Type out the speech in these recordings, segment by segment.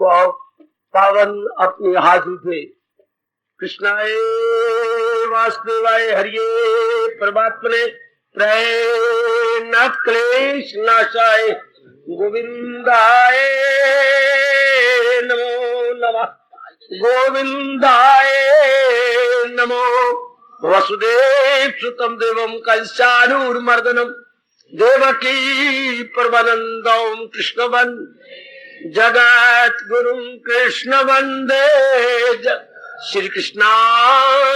पावन अपने हाथ उठे। कृष्णाय वासुदेवाय हरिये परमात्मने प्रणत क्लेश नाशाय गोविंदाय नमो नमः। गोविंदाय नमो। वसुदेव सुतम देवम कंसानूरमर्दनम देवकी परमानंदम कृष्णवन जगत गुरु कृष्ण वंदे। श्री कृष्णा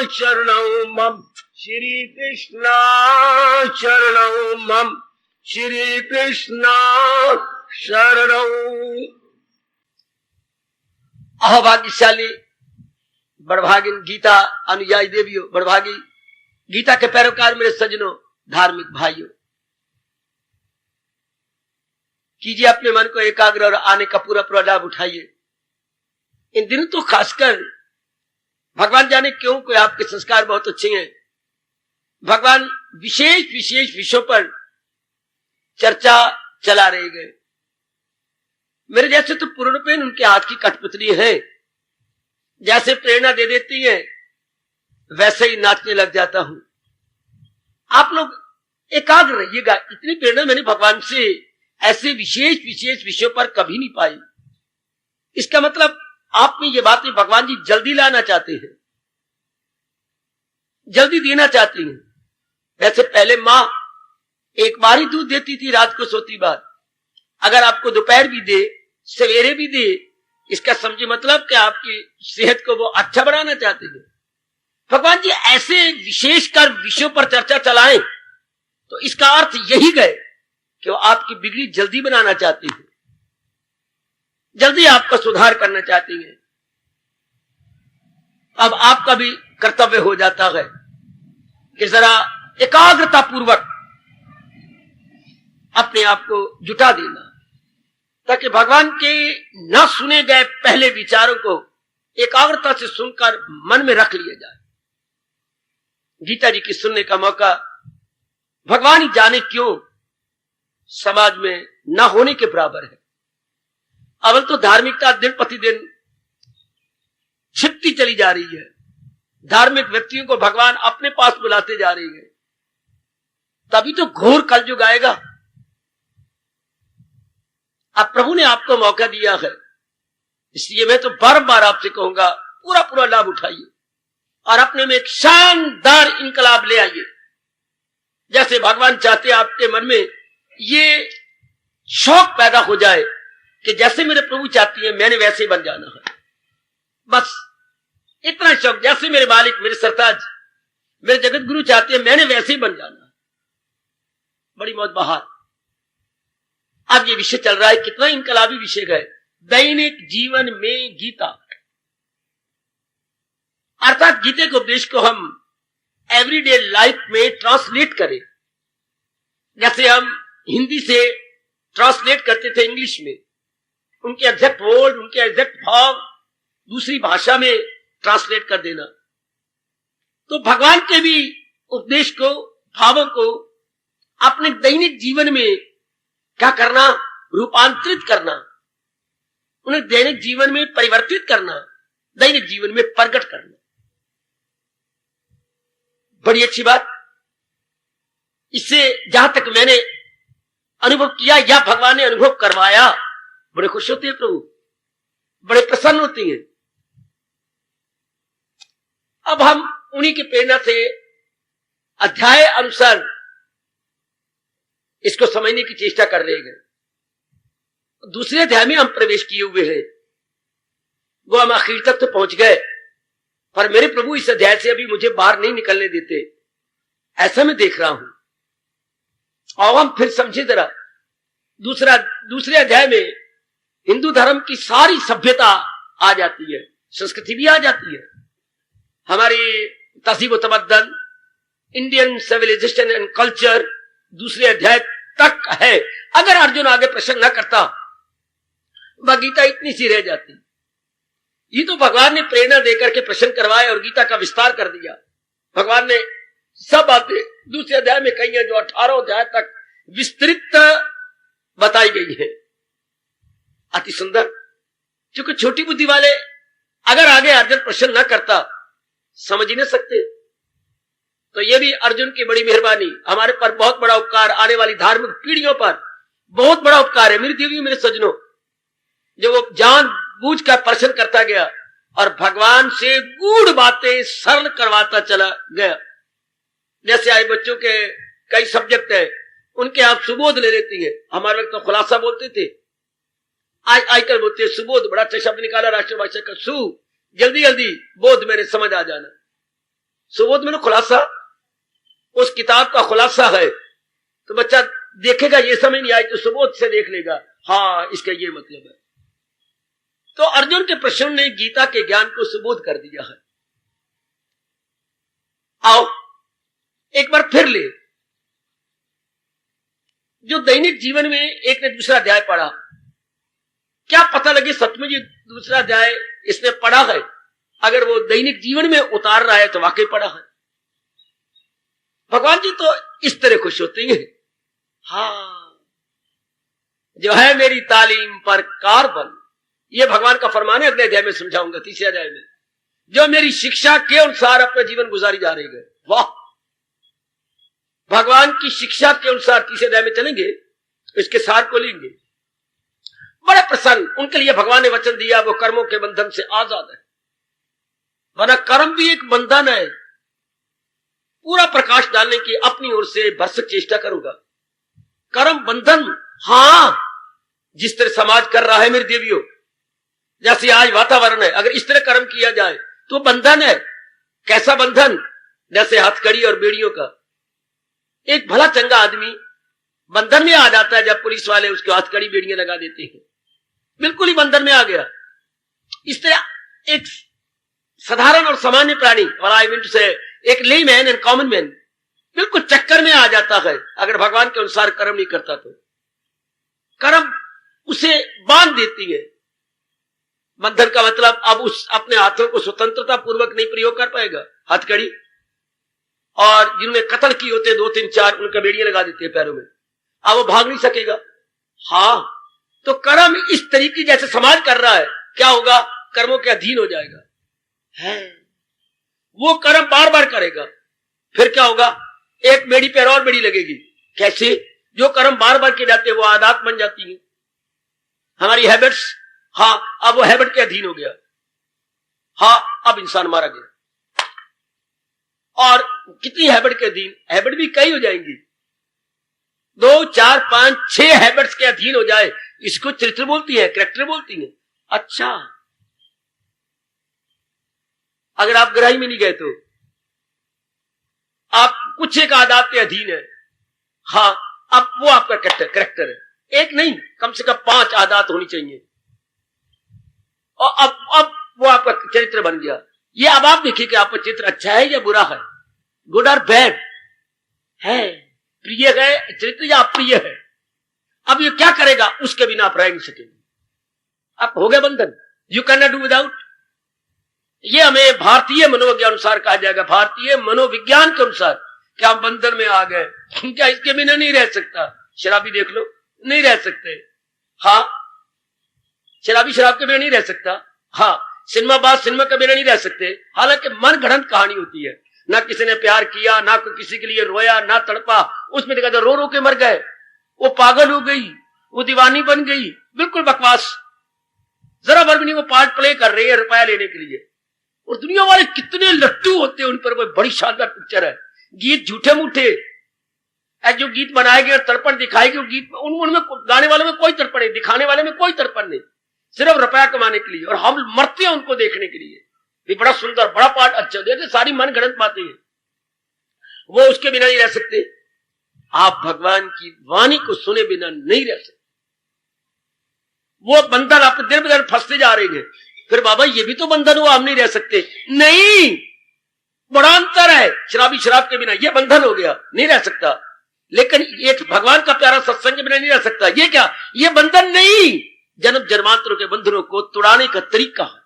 शरणं मम। श्री कृष्णा शरणं मम। श्री कृष्णा शरणं। अहोभाग्यशाली बड़भागिन गीता अनुयायी देवियों, बड़भागी गीता के पैरोकार मेरे सज्जनों, धार्मिक भाइयों, कीजिए अपने मन को एकाग्र और आने का पूरा पूरा लाभ उठाइए। इन दिनों तो खासकर भगवान जाने क्यों कोई आपके संस्कार बहुत अच्छे हैं। भगवान विशेष विशेष विषयों पर चर्चा चला रहे गए। मेरे जैसे तो पूर्णपेन उनके हाथ की कठपुतली है, जैसे प्रेरणा दे देती है वैसे ही नाचने लग जाता हूं। आप लोग एकाग्र रहिएगा। इतनी प्रेरणा मैंने भगवान से ऐसे विशेष विशेष विषयों पर कभी नहीं पाई। इसका मतलब आप में ये बातें भगवान जी जल्दी लाना चाहते हैं, जल्दी देना चाहते हैं। वैसे पहले माँ एक बार ही दूध देती थी, रात को सोती बार। अगर आपको दोपहर भी दे, सवेरे भी दे, इसका समझे मतलब कि आपकी सेहत को वो अच्छा बनाना चाहते हैं। भगवान जी ऐसे विशेषकर विषयों पर चर्चा चलाएं तो इसका अर्थ यही गए कि वो आपकी बिगड़ी जल्दी बनाना चाहती है, जल्दी आपका सुधार करना चाहती है। अब आपका भी कर्तव्य हो जाता है कि जरा एकाग्रता पूर्वक अपने आप को जुटा देना, ताकि भगवान के न सुने गए पहले विचारों को एकाग्रता से सुनकर मन में रख लिया जाए। गीता जी की सुनने का मौका भगवान ही जाने क्यों समाज में न होने के बराबर है। अवल तो धार्मिकता दिन प्रतिदिन छिपती चली जा रही है। धार्मिक व्यक्तियों को भगवान अपने पास बुलाते जा रही है। तभी तो घोर कलयुग आएगा। अब प्रभु ने आपको मौका दिया है, इसलिए मैं तो बार बार आपसे कहूंगा पूरा पूरा लाभ उठाइए और अपने में एक शानदार इनकलाब ले आइए। जैसे भगवान चाहते आपके मन में ये शौक पैदा हो जाए कि जैसे मेरे प्रभु चाहती है मैंने वैसे बन जाना है। बस इतना शौक, जैसे मेरे मालिक, मेरे सरताज, मेरे जगत गुरु चाहते हैं मैंने वैसे ही बन जाना है। बड़ी मौत बहार। अब ये विषय चल रहा है, कितना इनकलाबी विषय है, दैनिक जीवन में गीता। अर्थात गीते के उपदेश को हम एवरीडे लाइफ में ट्रांसलेट करें। जैसे हम हिंदी से ट्रांसलेट करते थे इंग्लिश में, उनके एग्जैक्ट वर्ड, उनके एग्जैक्ट भाव दूसरी भाषा में ट्रांसलेट कर देना। तो भगवान के भी उपदेश को, भावों को अपने दैनिक जीवन में क्या करना, रूपांतरित करना, उन्हें दैनिक जीवन में परिवर्तित करना, दैनिक जीवन में प्रकट करना। बड़ी अच्छी बात। इससे जहां तक मैंने अनुभव किया या भगवान ने अनुभव करवाया, बड़े खुश होते हैं प्रभु, बड़े प्रसन्न होते हैं। अब हम उन्हीं की प्रेरणा से अध्याय अनुसार इसको समझने की चेष्टा कर रहे हैं। दूसरे अध्याय में हम प्रवेश किए हुए हैं, वो हम आखिर तक तो पहुंच गए, पर मेरे प्रभु इस अध्याय से अभी मुझे बाहर नहीं निकलने देते, ऐसा मैं देख रहा हूं। और हम फिर समझे जरा, दूसरे अध्याय में हिंदू धर्म की सारी सभ्यता आ जाती है, संस्कृति भी आ जाती है, हमारी तहजीब व तमद्दन, इंडियन सिविलाइजेशन एंड कल्चर दूसरे अध्याय तक है। अगर अर्जुन आगे प्रश्न न करता, वह गीता इतनी सी रह जाती। ये तो भगवान ने प्रेरणा देकर के प्रश्न करवाए और गीता का विस्तार कर दिया। भगवान ने सब बातें दूसरे अध्याय में कही है, जो 18 अध्याय तक विस्तृत बताई गई है। अति सुंदर। क्योंकि छोटी बुद्धि वाले अगर आगे अर्जुन प्रश्न न करता, समझ ही नहीं सकते। तो ये भी अर्जुन की बड़ी मेहरबानी, हमारे पर बहुत बड़ा उपकार, आने वाली धार्मिक पीढ़ियों पर बहुत बड़ा उपकार है। मेरी देवियों, मेरे सज्जनों, जो वो जान बूझ कर प्रश्न करता गया और भगवान से गूढ़ बातें सरल करवाता चला गया। जैसे आज बच्चों के कई सब्जेक्ट है, उनके आप सुबोध ले लेती है, हमारे लोग तो खुलासा बोलते थे, आज आजकल बोलते हैं सुबोध। बड़ा अच्छा शब्द निकाला राष्ट्रभाषा का, सु जल्दी जल्दी, बोध मेरे समझ आ जाना। सुबोध मैंने खुलासा, उस किताब का खुलासा है। तो बच्चा देखेगा ये समझ नहीं आई तो सुबोध से देख लेगा, हाँ इसका ये मतलब है। तो अर्जुन के प्रश्न ने गीता के ज्ञान को सुबोध कर दिया है। आओ एक बार फिर ले, जो दैनिक जीवन में एक ने दूसरा अध्याय पढ़ा, क्या पता लगे सचमुच ये दूसरा अध्याय इसने पढ़ा है। अगर वो दैनिक जीवन में उतार रहा है तो वाकई पढ़ा है। भगवान जी तो इस तरह खुश होते हैं, हाँ जो है मेरी तालीम पर कारबन, ये भगवान का फरमान है। अगले अध्याय में समझाऊंगा, तीसरे अध्याय में, जो मेरी शिक्षा के अनुसार अपना जीवन गुजारी जा रही है। वाह, भगवान की शिक्षा के अनुसार तीसरे अध्याय में चलेंगे, इसके सार को लेंगे। बड़े प्रसन्न, उनके लिए भगवान ने वचन दिया, वो कर्मों के बंधन से आजाद है। वरना कर्म भी एक बंधन है। पूरा प्रकाश डालने की अपनी ओर से भरसक चेष्टा करूंगा। कर्म बंधन, हाँ जिस तरह समाज कर रहा है मेरी देवियों, जैसे आज वातावरण है, अगर इस तरह कर्म किया जाए तो बंधन है। कैसा बंधन? जैसे हथकड़ी और बेड़ियों का। एक भला चंगा आदमी बंधन में आ जाता है जब पुलिस वाले उसके हथकड़ी बेड़ियां लगा देते हैं, बिल्कुल ही बंधन में आ गया। इस तरह एक साधारण और सामान्य प्राणी, आई मीन टू से एक ले मैन एंड कॉमन मैन, बिल्कुल चक्कर में आ जाता है अगर भगवान के अनुसार कर्म नहीं करता तो। कर्म उसे बांध देती है। बंधन का मतलब अब उस अपने हाथों को स्वतंत्रता पूर्वक नहीं प्रयोग कर पाएगा। हथकड़ी, और जिनमें कत्ल की होते 2 3 4 उनका बेड़ियां लगा देते हैं पैरों में, अब वो भाग नहीं सकेगा। हाँ, तो कर्म इस तरीके जैसे समाज कर रहा है, क्या होगा? कर्मों के अधीन हो जाएगा है। वो कर्म बार बार करेगा, फिर क्या होगा? एक बेड़ी पर और बेड़ी लगेगी। कैसे? जो कर्म बार बार किए जाते हैं वो आदत बन जाती है, हमारी हैबिट्स। हाँ, अब वो हैबिट के अधीन हो गया। हाँ, अब इंसान मारा गया। और कितनी हैबिट के अधीन? हैबिट भी कई हो जाएंगी, 2 4 5 6 हैबिट्स के अधीन हो जाए, इसको चरित्र बोलती है, कैरेक्टर बोलती है। अच्छा, अगर आप गहराई में नहीं गए तो आप कुछ एक आदत के अधीन है। हाँ, अब वो आपका कैरेक्टर है। एक नहीं, कम से कम 5 आदत होनी चाहिए, और अब वो आपका चरित्र बन गया। ये अब आप देखिए कि आपका चित्र अच्छा है या बुरा है, गुड और बैड है, प्रिय है चरित्र या अप्रिय है। अब ये क्या करेगा? उसके बिना आप रह नहीं सकेंगे। अब हो गया बंधन, you can not do without. ये हमें भारतीय मनोविज्ञान अनुसार कहा जाएगा, भारतीय मनोविज्ञान के अनुसार क्या हम बंधन में आ गए, क्या इसके बिना नहीं रह सकता? शराबी देख लो, नहीं रह सकते। हाँ, शराबी शराब के बिना नहीं रह सकता। हाँ, सिनेमाबाज सिनेमा के बिना नहीं रह सकते। हालांकि मन गढ़ंत कहानी होती है, ना किसी ने प्यार किया, ना कोई किसी के लिए रोया, ना तड़पा, उसमें देखा तो रो रो के मर गए, वो पागल हो गई, वो दीवानी बन गई, बिल्कुल बकवास। जरा भर भी नहीं वो पार्ट प्ले कर रही है रुपया लेने के लिए। और दुनिया वाले कितने लट्टू होते हैं उन पर। वो बड़ी शानदार पिक्चर है। गीत झूठे मूठे, जो गीत बनाए गए तर्पण दिखाए गए, गीत उनमें गाने वाले में कोई तर्पण नहीं, दिखाने वाले में कोई तर्पण नहीं, सिर्फ रुपया कमाने के लिए। और हम मरते हैं उनको देखने के लिए। भी बड़ा सुंदर, बड़ा पार्ट अच्छा देते, सारी मन गणत बातें हैं, वो उसके बिना नहीं रह सकते। आप भगवान की वाणी को सुने बिना नहीं रह सकते। वो बंधन आप दिन ब दिन फंसते जा रहे हैं। फिर बाबा ये भी तो बंधन हुआ, हम नहीं रह सकते। नहीं, बड़ा अंतर है। शराबी शराब के बिना ये बंधन हो गया, नहीं रह सकता। लेकिन ये भगवान का प्यारा सत्संग के बिना नहीं रह सकता। ये क्या? ये बंधन नहीं, जन्म जन्मांतरों के बंधनों को तोड़ाने का तरीका है।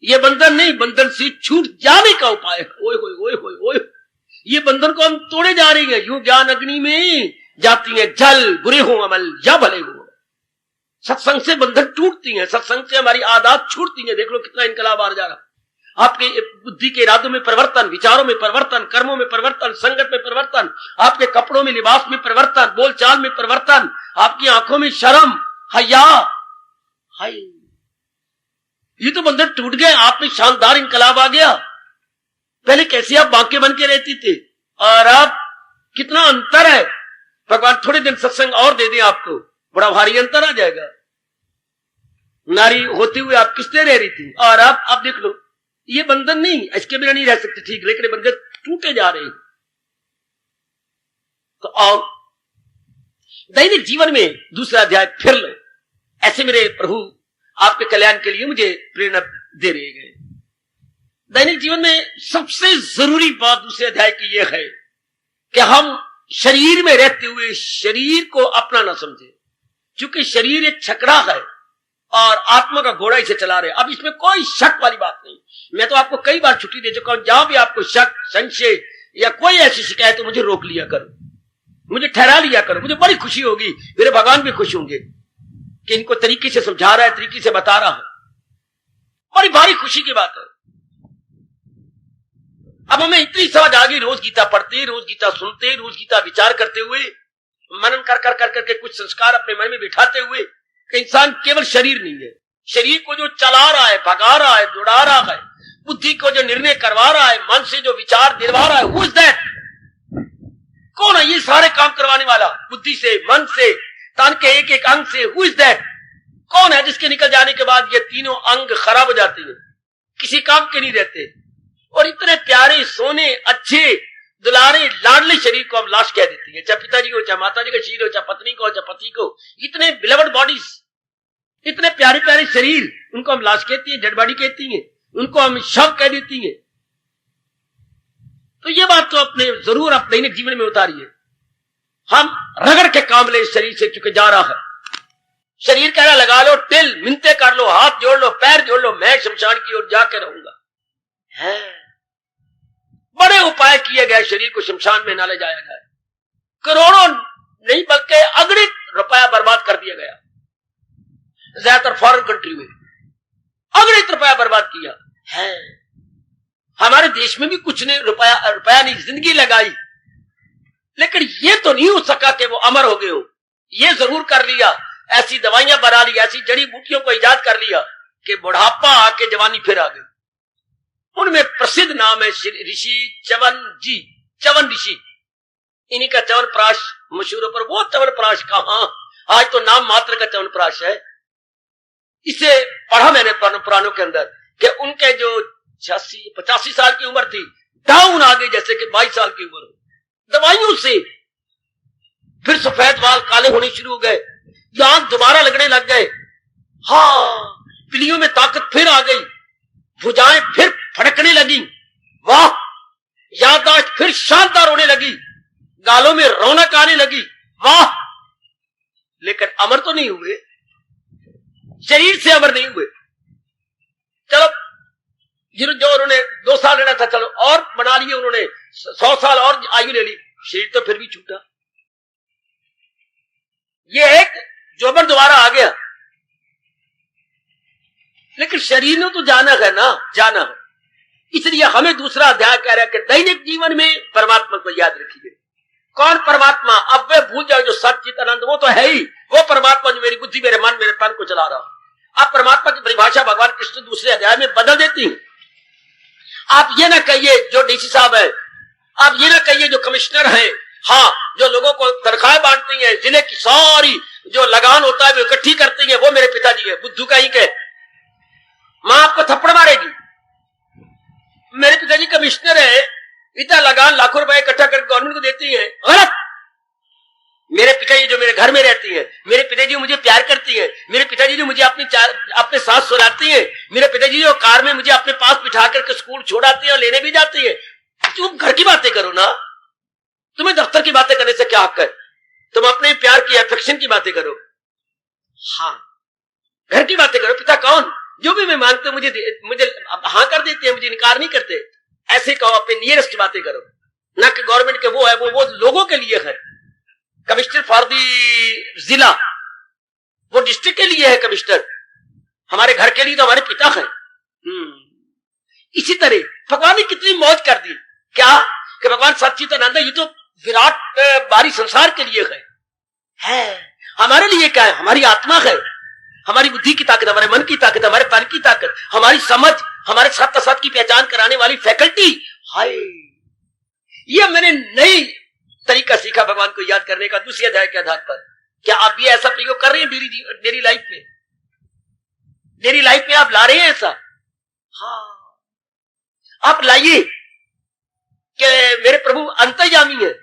ये बंधन नहीं, बंधन से छूट जाने का उपाय है। ओए होए ओए होए ओए, ये बंधन को हम तोड़े जा रहे हैं। यूं ज्ञान अग्नि में जाती है जल, बुरे हो अमल या भले हो। सत्संग से बंधन टूटती हैं, सत्संग से हमारी आदत छूटती है। देख लो कितना इनकलाब आ जा रहा। आपके बुद्धि के इरादों में परिवर्तन, विचारों में परिवर्तन, कर्मों में परिवर्तन, संगत में परिवर्तन, आपके कपड़ों में, लिबास में परिवर्तन, बोलचाल में परिवर्तन, आपकी आंखों में शर्म, हया, हाय, ये तो बंधन टूट गए। आप में शानदार इनकलाब आ गया। पहले कैसे आप बांके बन के रहती थे और अब कितना अंतर है। भगवान थोड़े दिन सत्संग और दे दें आपको, बड़ा भारी अंतर आ जाएगा। नारी होते हुए आप किससे रह रही थी और अब आप देख लो, ये बंधन नहीं, इसके बिना नहीं रह सकते, ठीक, लेकिन बंधन टूटे जा रहे हैं। तो आओ दैनिक जीवन में दूसरा अध्याय फिर लो। ऐसे मेरे प्रभु आपके कल्याण के लिए मुझे प्रेरणा दे रहे गए। दैनिक जीवन में सबसे जरूरी बात दूसरे अध्याय की यह है कि हम शरीर में रहते हुए शरीर को अपना ना समझे, क्योंकि शरीर एक छकड़ा है और आत्मा का घोड़ा इसे चला रहे। अब इसमें कोई शक वाली बात नहीं। मैं तो आपको कई बार छुट्टी दे चुका हूं, जहां भी आपको शक, संशय या कोई ऐसी शिकायत तो मुझे रोक लिया करो, मुझे ठहरा लिया करो। मुझे बड़ी खुशी होगी, मेरे भगवान भी खुश होंगे कि इनको तरीके से समझा रहा है, तरीके से बता रहा है। बड़ी भारी खुशी की बात है। अब हमें इतनी समझ आ गई, रोज गीता पढ़ते, रोज गीता सुनते, रोज गीता विचार करते हुए, मनन कर कर कर करके कुछ संस्कार अपने मन में बिठाते हुए कि इंसान केवल शरीर नहीं है। शरीर को जो चला रहा है, भगा रहा है, जुड़ा रहा है, बुद्धि को जो निर्णय करवा रहा है, मन से जो विचार दिलवा रहा है, हु इज दैट? कौन है ये सारे काम करवाने वाला? बुद्धि से, मन से, तन के एक एक अंग से, हु इज दैट? कौन है जिसके निकल जाने के बाद ये तीनों अंग खराब हो जाते हैं, किसी काम के नहीं रहते? और इतने प्यारे, सोने, अच्छे, दुलारे, लाडले शरीर को हम लाश कह देती है। चाहे पिताजी को, चाहे माताजी का शरीर हो, चाहे पत्नी को, चाहे पति को, इतने बिलवड बॉडीज, इतने प्यारे प्यारे शरीर, उनको हम लाश कहती है, डेड बॉडी कहती है, उनको हम शव कह देती है। तो ये बात तो अपने जरूर आप दैनिक जीवन में उतारिए। हम रगड़ के काम ले शरीर से, चुके जा रहा है। शरीर कह रहा लगा लो टिल, मिनते कर लो, हाथ जोड़ लो, पैर जोड़ लो, मैं शमशान की ओर जाकर रहूंगा। है बड़े उपाय किए गए शरीर को शमशान में ना ले जाया जाए। करोड़ों नहीं बल्कि अगणित रुपया बर्बाद कर दिया गया। ज्यादातर फॉरेन कंट्री में अगणित रुपया बर्बाद किया है। हमारे देश में भी कुछ ने रुपया नहीं, जिंदगी लगाई, लेकिन ये तो नहीं हो सका कि वो अमर हो गए हो। ये जरूर कर लिया, ऐसी दवाइयां बना ली, ऐसी जड़ी बूटियों को इजाद कर लिया कि बुढ़ापा आके जवानी फिर आ गई। उनमें प्रसिद्ध नाम है ऋषि च्यवन जी, च्यवन ऋषि। इन्हीं का च्यवनप्राश मशहूर है। पर वो च्यवनप्राश कहां, आज तो नाम मात्र का च्यवनप्राश है। इसे पढ़ा मैंने पुराणों के अंदर कि उनके जो 85 साल की उम्र थी, डाउन आ गई जैसे कि 22 साल की उम्र। दवाइयों से फिर सफेद बाल काले होने शुरू हो गए, दांत दोबारा लगने लग गए, हाँ, पीलियों में ताकत फिर आ गई, भुजाएं फिर फड़कने लगी, वाह, याददाश्त फिर शानदार होने लगी, गालों में रौनक आने लगी, वाह। लेकिन अमर तो नहीं हुए, शरीर से अमर नहीं हुए। चलो जो उन्होंने 2 साल रहना था, चलो और बना लिए उन्होंने, 100 साल और आयु ले ली, शरीर तो फिर भी छूटा। ये एक जोबन दोबारा आ गया, लेकिन शरीर ने तो जाना है ना, जाना है। इसलिए हमें दूसरा अध्याय कह रहा है कि दैनिक जीवन में परमात्मा को याद रखिए। कौन परमात्मा? अब वे भूल जाओ जो सच्चित आनंद, वो तो है ही, वो परमात्मा जो मेरी बुद्धि, मेरे मन, मेरे तन को चला रहा। आप परमात्मा की परिभाषा भगवान कृष्ण दूसरे अध्याय में बदल देती हैं। आप ये ना कहिए जो डीसी साहब है, आप ये ना कहिए जो कमिश्नर है, हाँ, जो लोगों को तनख्वाहें बांटती है, जिले की सारी जो लगान होता है वो इकट्ठी करती है, वो मेरे पिताजी है। बुद्धू का ही के मां आपको थप्पड़ मारेगी। मेरे पिताजी कमिश्नर है, इतना लगान लाखों रुपए इकट्ठा करके गवर्नमेंट को देती है, गलत। मेरे पिताजी जो मेरे घर में रहती है, मेरे पिताजी मुझे प्यार करती है, मेरे पिताजी जो मुझे अपने साथ सुलाती है, मेरे पिताजी जो कार में मुझे अपने पास बिठा करके स्कूल छोड़ाती है और लेने भी जाती है। तुम घर की बातें करो ना, तुम्हें दफ्तर की बातें करने से क्या हक है? तुम अपने प्यार की, अफेक्शन की बातें करो। हाँ, घर की बातें करो। पिता कौन? जो भी मैं मांगते मुझे हाँ कर देते हैं, मुझे इनकार नहीं करते। ऐसे कहो, अपने नियरेस्ट बातें करो, ना कि गवर्नमेंट के वो है, वो लोगों के लिए है। कमिश्नर फॉर दी जिला, वो डिस्ट्रिक्ट के लिए है कमिश्नर, हमारे घर के लिए तो हमारे पिता है। इसी तरह भगवान ने कितनी मौज कर दी, क्या कि भगवान सच्चिदानंद ये तो विराट बारी संसार के लिए है। हमारे लिए क्या है? हमारी आत्मा है, हमारी बुद्धि की ताकत, हमारे मन की ताकत, हमारे तन की ताकत, हमारी समझ, हमारे सत्य असत की पहचान कराने वाली फैकल्टी। हाय, ये मैंने नई तरीका सीखा भगवान को याद करने का दूसरे अध्याय के आधार पर। क्या आप भी ऐसा प्रयोग कर रहे हैं डेली लाइफ में? डेली लाइफ में आप ला रहे हैं ऐसा? हाँ, आप लाइए कि मेरे प्रभु अंतर्यामी है,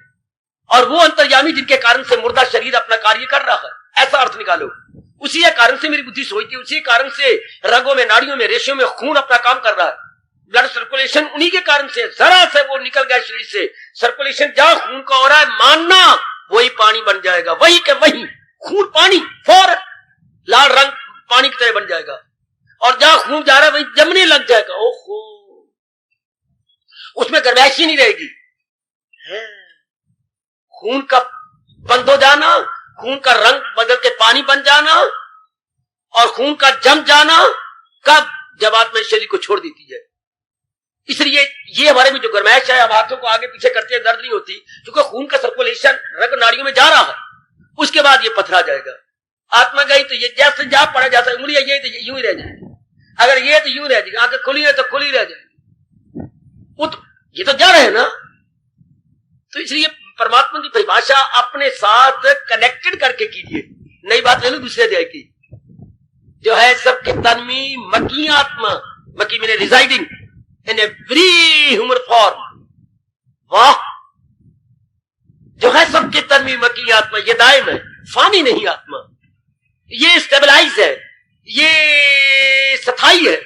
और वो अंतर्यामी जिनके कारण से मुर्दा शरीर अपना कार्य कर रहा है, ऐसा अर्थ निकालो। उसी कारण से मेरी बुद्धि सोचती है, उसी कारण से रगों में, नाड़ियों में, रेशों में खून अपना काम कर रहा है। ब्लड सर्कुलेशन उन्हीं के कारण से, जरा से वो निकल गया शरीर से, सर्कुलेशन जहां खून का हो रहा है, मानना वही पानी बन जाएगा, वही के वही खून पानी फौरन लाल रंग पानी की तरह बन जाएगा, और जहां खून जा रहा है वही जमने लग जाएगा। ओहो, उसमें गर्माइश ही नहीं रहेगी। खून का बंद हो जाना, खून का रंग बदल के पानी बन जाना, और खून का जम जाना कब? जब आत्मा शरीर को छोड़ देती है। इसलिए ये हमारे में जो गर्माइश है, हम हाथों को आगे पीछे करते हैं, दर्द नहीं होती, क्योंकि खून का सर्कुलेशन रग नाड़ियों में जा रहा है। उसके बाद ये पथरा जाएगा। आत्मा गई तो ये जैसे जा पड़ा जाता है, उंगलियां ये तो यूं ही रह जाएगी, अगर ये तो यूं रह जाएगी, आंखें खुली है तो खुली रह जाएगी। ये तो जा रहे हैं ना। तो इसलिए परमात्मा की परिभाषा अपने साथ कनेक्टेड करके कीजिए। नई बात ले लो दूसरे अध्याय की, जो है सबके तन्मी मकी आत्मा, मकी मैंने residing in every human form. वाह, जो है सबके तन्मी मकी आत्मा, ये दायम है, फानी नहीं आत्मा, ये स्टेबलाइज है, ये स्थायी है।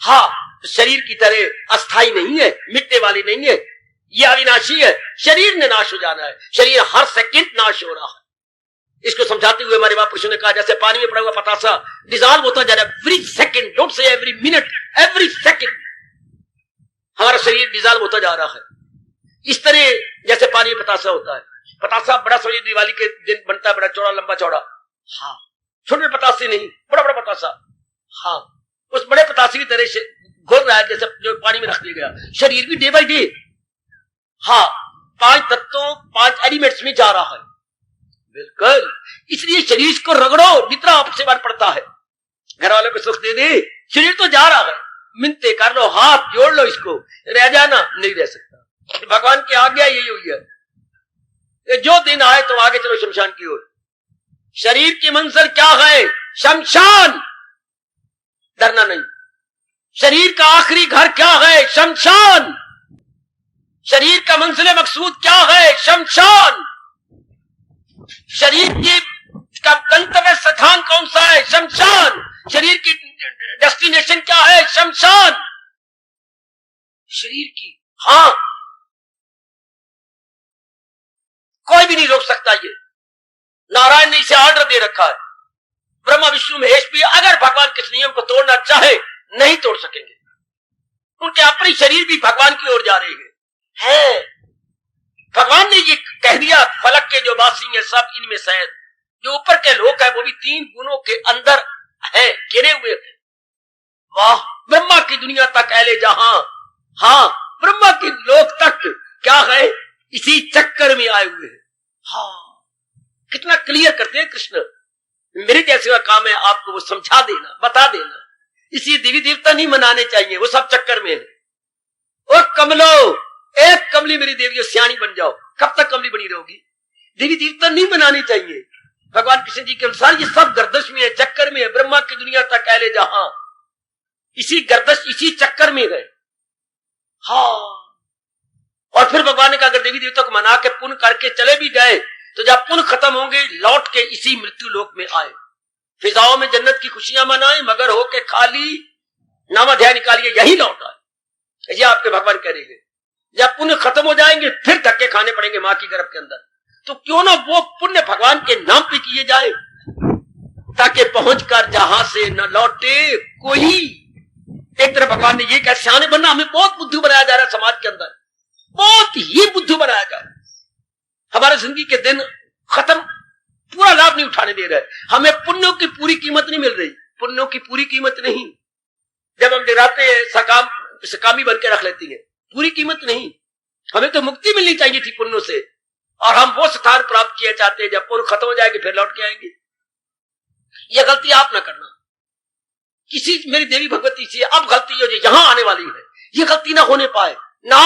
हाँ, शरीर की तरह अस्थाई नहीं है, मिटने वाली नहीं है, ये अविनाशी है। शरीर ने नाश हो जाना है, शरीर हर सेकंड नाश हो रहा है। इसको समझाते हुए हमारे महापुरुषों ने कहा, जैसे पानी में पड़ा हुआ पतासा डिजॉल्व होता जा रहा है every second, don't say every minute, every second हमारा शरीर डिजॉल्व होता जा रहा है। इस तरह जैसे पानी में पतासा होता है, पतासा बड़ा समझिए दिवाली के दिन बनता है, बड़ा चौड़ा लंबा चौड़ा। हाँ, छोटे पतासे नहीं, बड़ा बड़ा पतासा। हाँ, उस बड़े पतासे की तरह से घुल रहा है, जैसे जो पानी में रख दिया गया। शरीर भी डे बाई डे, हाँ, 5 तत्वों 5 एलिमेंट्स में जा रहा है। बिल्कुल, इसलिए शरीर को रगड़ो, जितना आपसे बार पड़ता है। घर वालों को सुख दे दे, शरीर तो जा रहा है, मिन्नतें कर लो, हाथ जोड़ लो, इसको रह जाना नहीं रह सकता। भगवान की आज्ञा यही हुई है, जो दिन आए तो आगे चलो शमशान की ओर। शरीर की मंजिल क्या है? शमशान, डरना नहीं। शरीर का आखिरी घर क्या है? शमशान। शरीर का मंजिल मकसूद क्या है? शमशान। शरीर की का गंतव्य स्थान कौन सा है? शमशान। शरीर की डेस्टिनेशन क्या है? शमशान। शरीर की, हाँ, कोई भी नहीं रोक सकता। ये नारायण ने इसे ऑर्डर दे रखा है। ब्रह्मा विष्णु महेश भी अगर भगवान के नियम को तोड़ना चाहे नहीं तोड़ सकेंगे। उनके अपने शरीर भी भगवान की ओर जा रहे हैं। भगवान ने ये कह दिया, फलक के जो वासी हैं सब इनमें शायद, जो ऊपर के लोग हैं वो भी 3 गुणों के अंदर है, गिरे हुए थे। वाह, ब्रह्मा की दुनिया तक अहले जहां, हाँ, ब्रह्मा के लोक तक क्या है? इसी चक्कर में आए हुए हैं। हाँ, कितना क्लियर करते हैं कृष्ण। मेरे जैसे का काम है आपको वो समझा देना, बता देना। इसी देवी देवता नहीं मनाने चाहिए, वो सब चक्कर में है। और कमलो, एक कमली मेरी देवी सियाणी बन जाओ। कब तक कमली बनी रहोगी? देवी देवता नहीं बनाने चाहिए। भगवान कृष्ण जी के अनुसार ये सब गर्दश में है, चक्कर में है। ब्रह्मा की दुनिया तक अहले जहां इसी गर्दश, इसी चक्कर में गए। हाँ, और फिर भगवान ने कहा अगर देवी देवता को मना के पुण्य करके चले भी गए तो जब पुण्य खत्म होंगे लौट के इसी मृत्यु लोक में आए, फिजाओं में जन्नत की खुशियां मनाए, मगर होके खाली नामाध्याय निकालिए, यही लौट आए। ये आपके भगवान करेंगे। जब पुण्य खत्म हो जाएंगे फिर धक्के खाने पड़ेंगे मां की गर्भ के अंदर। तो क्यों ना वो पुण्य भगवान के नाम पे किए जाए, ताकि पहुंचकर जहां से न लौटे कोई। एक तरफ भगवान ने ये कहा सियाने बनना, हमें बहुत बुद्धू बनाया जा रहा है समाज के अंदर, बहुत ही बुद्धू बनाया जा रहा है। हमारे जिंदगी के दिन खत्म पूरा लाभ नहीं उठाने दे रहे। हमें पुण्यों की पूरी कीमत नहीं मिल रही, पुण्यों की पूरी कीमत नहीं। जब हम डराते हैं सकामी बन के रख लेती है, पूरी कीमत नहीं। हमें तो मुक्ति मिलनी चाहिए थी पुण्यों से, और हम वो स्थान प्राप्त किया चाहते हैं जब पुण्य खत्म हो जाएंगे फिर लौट के आएंगे। यह गलती आप ना करना। किसी मेरी देवी भगवती से अब गलती हो जो यहां आने वाली है, ये गलती ना होने पाए ना।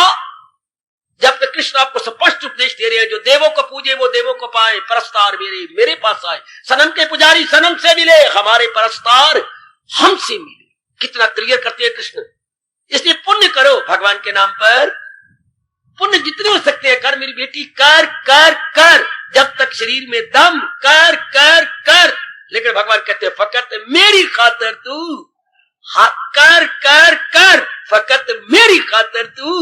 जब तक कृष्ण आपको स्पष्ट उपदेश दे रहे हैं, जो देवों को पूजे वो देवों को पाए, परस्तार मेरे पास आए, सनम के पुजारी सनम से मिले, हमारे परस्तार हमसे मिले। कितना क्लियर करते हैं कृष्ण। इसलिए पुण्य करो भगवान के नाम पर, पुण्य जितने हो सकते हैं कर मेरी बेटी, कर कर कर, जब तक शरीर में दम, कर कर कर। लेकिन भगवान कहते हैं फकत मेरी खातर तू कर कर कर, फकत मेरी खातर तू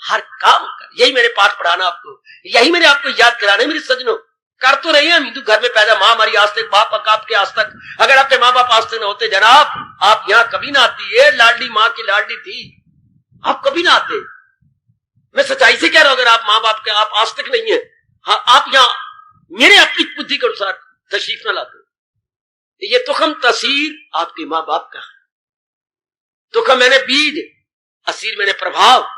हर काम कर। यही मेरे पाठ पढ़ाना आपको, यही मैंने आपको याद कराना है मेरे सजनों। कर तो रही है हम हिंदू घर में पैदा, माँ हमारी आज तक, बाप आपके आज तक। अगर आपके माँ बाप आज तक न होते जनाब, आप यहाँ कभी ना आती। ये लाडली माँ की लाडली थी, आप कभी ना आते। मैं सच्चाई से कह रहा हूं, अगर आप माँ बाप के आप आज तक नहीं है, हाँ, आप यहाँ मेरे अपनी बुद्धि के अनुसार तशरीफ न लाते। ये तुखम तसीर आपके माँ बाप का है। तुखम मैंने बीज, असीर मैंने प्रभाव।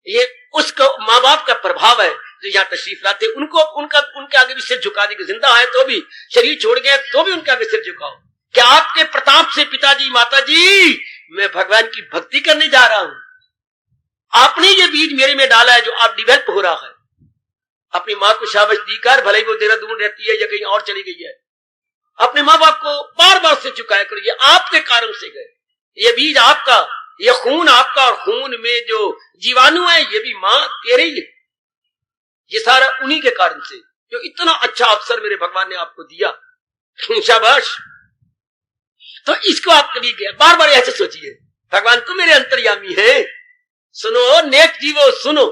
ये उसको माँ बाप का प्रभाव है जो यहाँ तशरीफ लाते। उनको उनके आगे भी सिर झुका देंगे, जिंदा है तो भी, शरीर छोड़ गए तो भी उनके आगे सिर झुकाओ। क्या आपके प्रताप से पिताजी माताजी मैं भगवान की भक्ति करने जा रहा हूं। आपने ये बीज मेरे में डाला है जो आप डेवलप हो रहा है। अपनी माँ को शाबाश दीकर, भले ही वो देहरादून रहती है या कहीं और चली गई है, अपने माँ बाप को बार बार से चुकाया करो। ये आपके कारण से गए, ये बीज आपका, ये खून आपका, और खून में जो जीवाणु है ये भी माँ तेरे ही है। ये सारा उन्हीं के कारण से, जो इतना अच्छा अवसर मेरे भगवान ने आपको दिया, शाबाश। तो इसको आप कभी बार बार ऐसे सोचिए, भगवान तो मेरे अंतर्यामी है। सुनो नेक जीवो, सुनो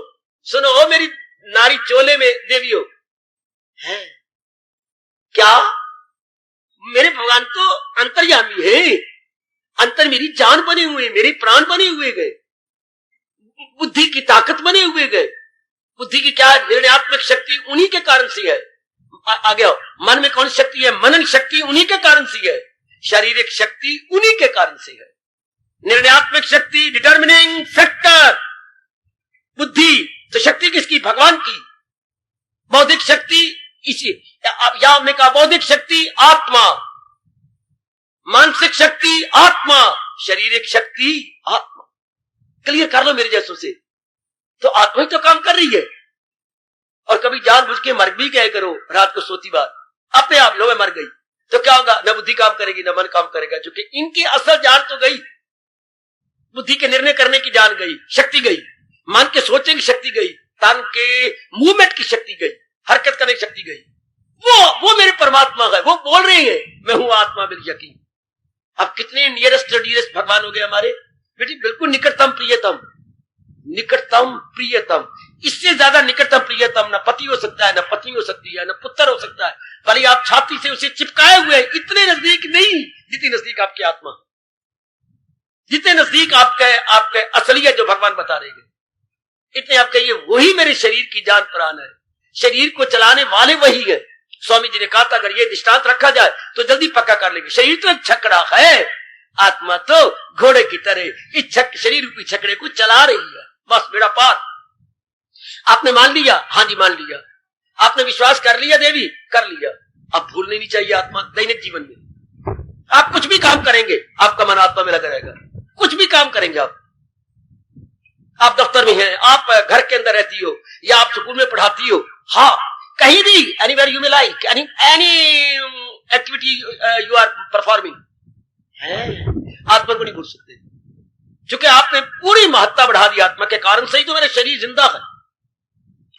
सुनो मेरी नारी चोले में देवियों है क्या, मेरे भगवान तो अंतर्यामी है। अंतर मेरी जान बने हुए, मेरे प्राण बने हुए गए, बुद्धि की ताकत बने हुए गए। बुद्धि की क्या निर्णयात्मक शक्ति उन्हीं के कारण से है। आगे मन में कौन शक्ति है, मनन शक्ति उन्हीं के कारण से है। शारीरिक शक्ति उन्हीं के कारण से है। निर्णयात्मक शक्ति, डिटर्मिनिंग फैक्टर बुद्धि, तो शक्ति किसकी, भगवान की। बौद्धिक शक्ति इसी, या हमने कहा बौद्धिक शक्ति आत्मा, मानसिक शक्ति आत्मा, शारीरिक शक्ति आत्मा। क्लियर कर लो मेरे जैसों से। तो आत्मा ही तो काम कर रही है। और कभी जानबूझ के मर भी गए करो, रात को सोती बात अपने आप लो मैं मर गई, तो क्या होगा, न बुद्धि काम करेगी न मन काम करेगा, क्योंकि इनकी असल जान तो गई। बुद्धि के निर्णय करने की जान गई, शक्ति गई, मन के सोचने की शक्ति गई, तन के मूवमेंट की शक्ति गई, हरकत करने की शक्ति गई। वो मेरे परमात्मा है, वो बोल रहे हैं मैं हूं आत्मा बिल यकीन। अब कितने नियरेस्ट डियरेस्ट भगवान हो गए हमारे बेटी, बिल्कुल निकटतम प्रियतम, निकटतम प्रियतम। इससे ज्यादा निकटतम प्रियतम न पति हो सकता है, न पत्नी हो सकती है, न पुत्र हो सकता है। भले आप छाती से उसे चिपकाए हुए हैं, इतने नजदीक नहीं जितनी नजदीक आपकी आत्मा, जितने नजदीक आपके असलियत जो भगवान बता रहे हैं, इतने आप कहिए वही मेरे शरीर की जान प्राण है। शरीर को चलाने वाले वही है। स्वामी जी ने कहा था अगर ये दृष्टांत रखा जाए तो जल्दी पक्का कर लेंगे। शरीर तो छकड़ा है, आत्मा तो घोड़े की तरह इस शरीर रूपी छकड़े को चला रही है। बस बेड़ा पार। आपने मान लिया, हाँ जी मान लिया। आपने विश्वास कर लिया देवी, कर लिया। अब भूलनी नहीं चाहिए आत्मा दैनिक जीवन में। आप कुछ भी काम करेंगे आपका मन आत्मा में लगा रहेगा। कुछ भी काम करेंगे आप दफ्तर में हैं, आप घर के अंदर रहती हो या आप स्कूल में पढ़ाती हो, हाँ कहीं भी, anywhere you may like, any activity you are performing, आत्मा को नहीं भूल सकते, क्योंकि आपने पूरी महत्ता बढ़ा दी आत्मा के कारण से ही तो मेरा शरीर जिंदा है।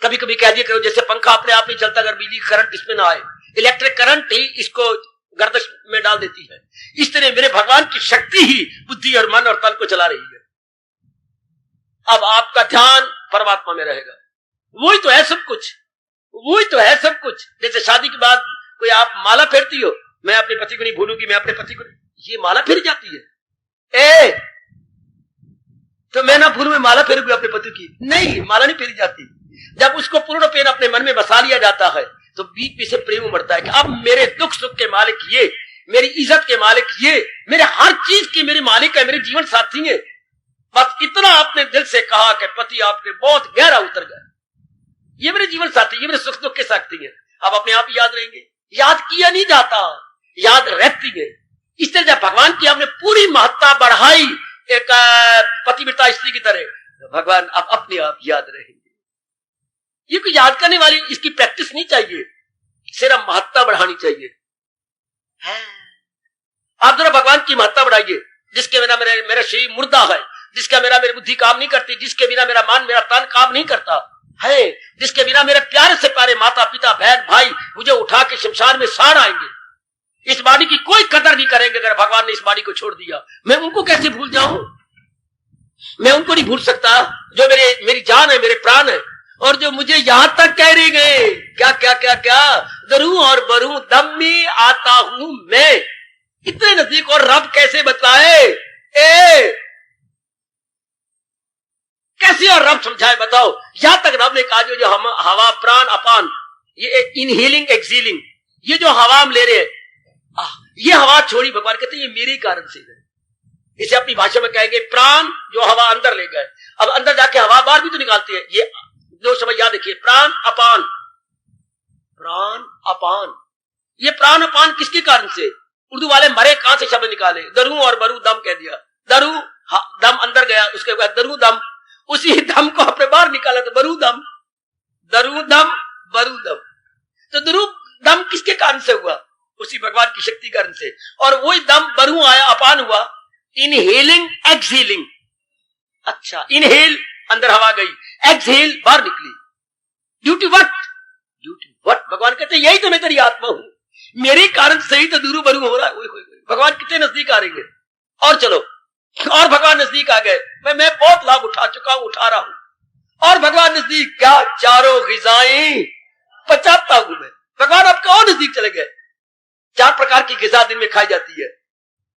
कभी कभी कह दिया करो जैसे पंखा अपने आप नहीं चलता अगर बिजली करंट इसमें ना आए, इलेक्ट्रिक करंट ही इसको गर्दश में डाल देती है। इस तरह मेरे भगवान की शक्ति ही बुद्धि और मन और तन को चला रही है। अब आपका ध्यान परमात्मा में रहेगा, वही तो है सब कुछ, वही तो है सब कुछ। जैसे शादी के बाद कोई आप माला फेरती हो, मैं अपने पति को नहीं भूलूंगी, मैं अपने पति को, ये माला फेर जाती है। तो मैं ना भूलू, मैं माला फेरूंगी अपने पति की, नहीं माला नहीं फेरी जाती। जब उसको पूर्ण पेन अपने मन में बसा लिया जाता है तो बीच में से प्रेम उमड़ता है कि अब मेरे दुख सुख के मालिक ये, मेरी इज्जत के मालिक ये, मेरे हर चीज की मेरे मालिक है, मेरे जीवन साथी है। बस इतना आपने दिल से कहा कि पति आपके बहुत गहरा उतर गया, ये मेरे जीवन साथी, ये मेरे सुख दुख के साथी है। अब अपने आप याद रहेंगे, याद किया नहीं जाता, याद रहती है। इस तरह जब भगवान की आपने पूरी महत्ता बढ़ाई एक पतिव्रता स्त्री की तरह, तो भगवान अब अपने आप याद रहेंगे। ये कोई याद करने वाली इसकी प्रैक्टिस नहीं चाहिए, सिर्फ महत्ता बढ़ानी चाहिए। आप जरा भगवान की महत्ता बढ़ाइए। जिसके बिना मेरा शरीर मुर्दा है, जिसका मेरी बुद्धि काम नहीं करती, जिसके बिना मेरा मन मेरा तन काम नहीं करता है, जिसके बिना मेरे प्यारे से प्यारे माता पिता बहन भाई मुझे उठा के शमशान में साड़ आएंगे, इस बॉडी की कोई कदर नहीं करेंगे। अगर भगवान ने इस बॉडी को छोड़ दिया, मैं उनको कैसे भूल जाऊं? मैं उनको नहीं भूल सकता जो मेरी जान है, मेरे प्राण है, और जो मुझे यहां तक कह रही गए क्या क्या क्या क्या दरू और बरू दम में आता हूं मैं, इतने नजदीक। और रब कैसे बताए, कैसे और रब समझाए बताओ। यहां तक रब ने कहा जो हम हवा प्राण अपान, ये इनहेलिंग एक्सहेलिंग, ये जो हवा हम ले रहे हैं, ये हवा छोड़ी, भगवान कहते हैं ये मेरे कारण से है। इसे अपनी भाषा में कहेंगे प्राण जो हवा अंदर ले गए, अब अंदर जाके हवा बाहर भी तो निकालती है। ये दो शब्द याद रखिए, प्राण अपान, प्राण अपान। ये प्राण अपान किसके कारण से? उर्दू वाले मरे कहां से शब्द निकाले, दरू और बरू दम कह दिया। दरू दम अंदर गया, उसके बाद दरू दम, उसी दम को अपने बाहर निकाला तो बरू दम, दरू दम बरू दम। तो दरू दम किसके कारण से हुआ? उसी भगवान की शक्ति कारण से। और वही दम बरू आया, अपान हुआ, इनहेलिंग एक्सहेलिंग। अच्छा, इनहेल अंदर हवा गई, एक्सहेल बाहर निकली। Duty what? Duty what? भगवान कहते हैं यही तो मैं तेरी आत्मा हूं, मेरे कारण से ही तो दूरू बरू हो रहा है। भगवान कितने नजदीक आ रहे हैं। और चलो, और भगवान नजदीक आ गए। मैं बहुत लाभ उठा चुका हूं, उठा रहा हूं, और भगवान नजदीक, क्या चारों ग़िज़ाएं पचाता हूं मैं। भगवान आपके और नजदीक चले गए। 4 प्रकार की ग़िज़ा दिन में खाई जाती है।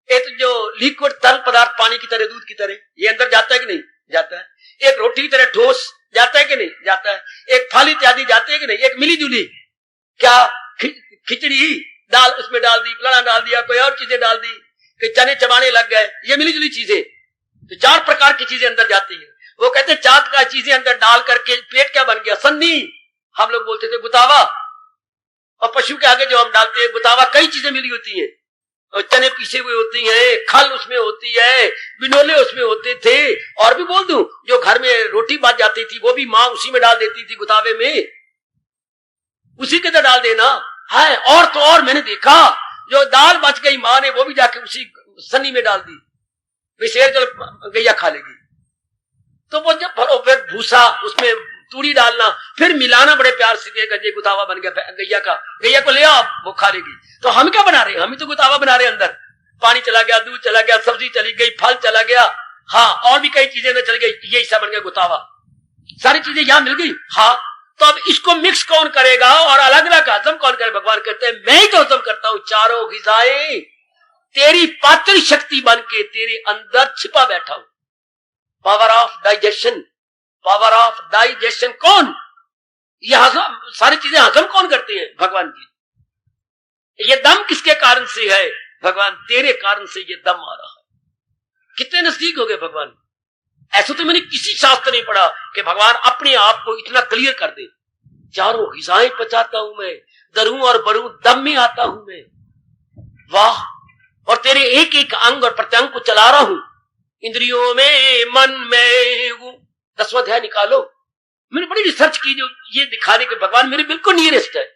एक जो लिक्विड तरल पदार्थ पानी की तरह, दूध की तरह, ये अंदर जाता है कि नहीं? जाता है। एक रोटी की तरह ठोस जाता है कि नहीं? जाता है। एक फल इत्यादि जाते हैं कि नहीं? एक मिली जुली, क्या खिचड़ी दाल उसमें डाल दी, फलाना डाल दिया, कोई और चीजें डाल दी, कि चने चबाने लग गए, ये मिली जुली चीजें। तो 4 प्रकार की चीजें अंदर जाती है। वो कहते हैं 4 प्रकार चीजें अंदर डाल करके पेट क्या बन गया? सन्नी। हम लोग बोलते थे गुतावा, और पशु के आगे जो हम डालते हैं गुतावा, कई चीजें मिली होती है। और चने पीसे हुए होती हैं, खल उसमें होती है, बिनोले उसमें होते थे, और भी बोल दूं जो घर में रोटी बच जाती थी वो भी माँ उसी में डाल देती थी, गुतावे में, उसी के अंदर डाल देना है। और तो और मैंने देखा जो दाल बच गई माँ ने वो भी जाके उसी सन्नी में डाल दी, विशेष जल गैया खा लेगी। तो वो जब फिर भूसा उसमें तूड़ी डालना, फिर मिलाना बड़े प्यार से, ये गुतावा बन गया गैया का, गैया को ले आओ वो खा लेगी। तो हम क्या बना रहे हैं? हम ही तो गुतावा बना रहे हैं। अंदर पानी चला गया, दूध चला गया, सब्जी चली गई, फल चला गया, हाँ, और भी कई चीजें अंदर चल गई, ये हिस्सा बन गया गुतावा। सारी चीजें यहां मिल गई, हाँ। तो अब इसको मिक्स कौन करेगा और अलग अलग हजम कौन करे? भगवान कहते हैं मैं ही तो हजम करता हूं। चारों ग़िज़ाएं तेरी पाचन शक्ति बन के तेरे अंदर छिपा बैठा हूं। Power of digestion, power of digestion कौन? ये हजम, सारी चीजें हजम कौन करते हैं? भगवान जी। ये दम किसके कारण से है? भगवान तेरे कारण से ये दम आ रहा है। कितने नजदीक हो गए भगवान। ऐसा तो मैंने किसी शास्त्र नहीं पढ़ा कि भगवान अपने आप को इतना क्लियर कर दे। चारों ग़िज़ाएं पचाता हूं मैं, दरूं और बरूं दम में आता हूं मैं। वाह! और तेरे एक एक अंग और प्रत्यंग को चला रहा हूं। इंद्रियों में, मन में हूं। 10वां अध्याय निकालो। मैंने बड़ी रिसर्च की जो ये दिखाने के भगवान मेरे बिल्कुल नियरेस्ट है।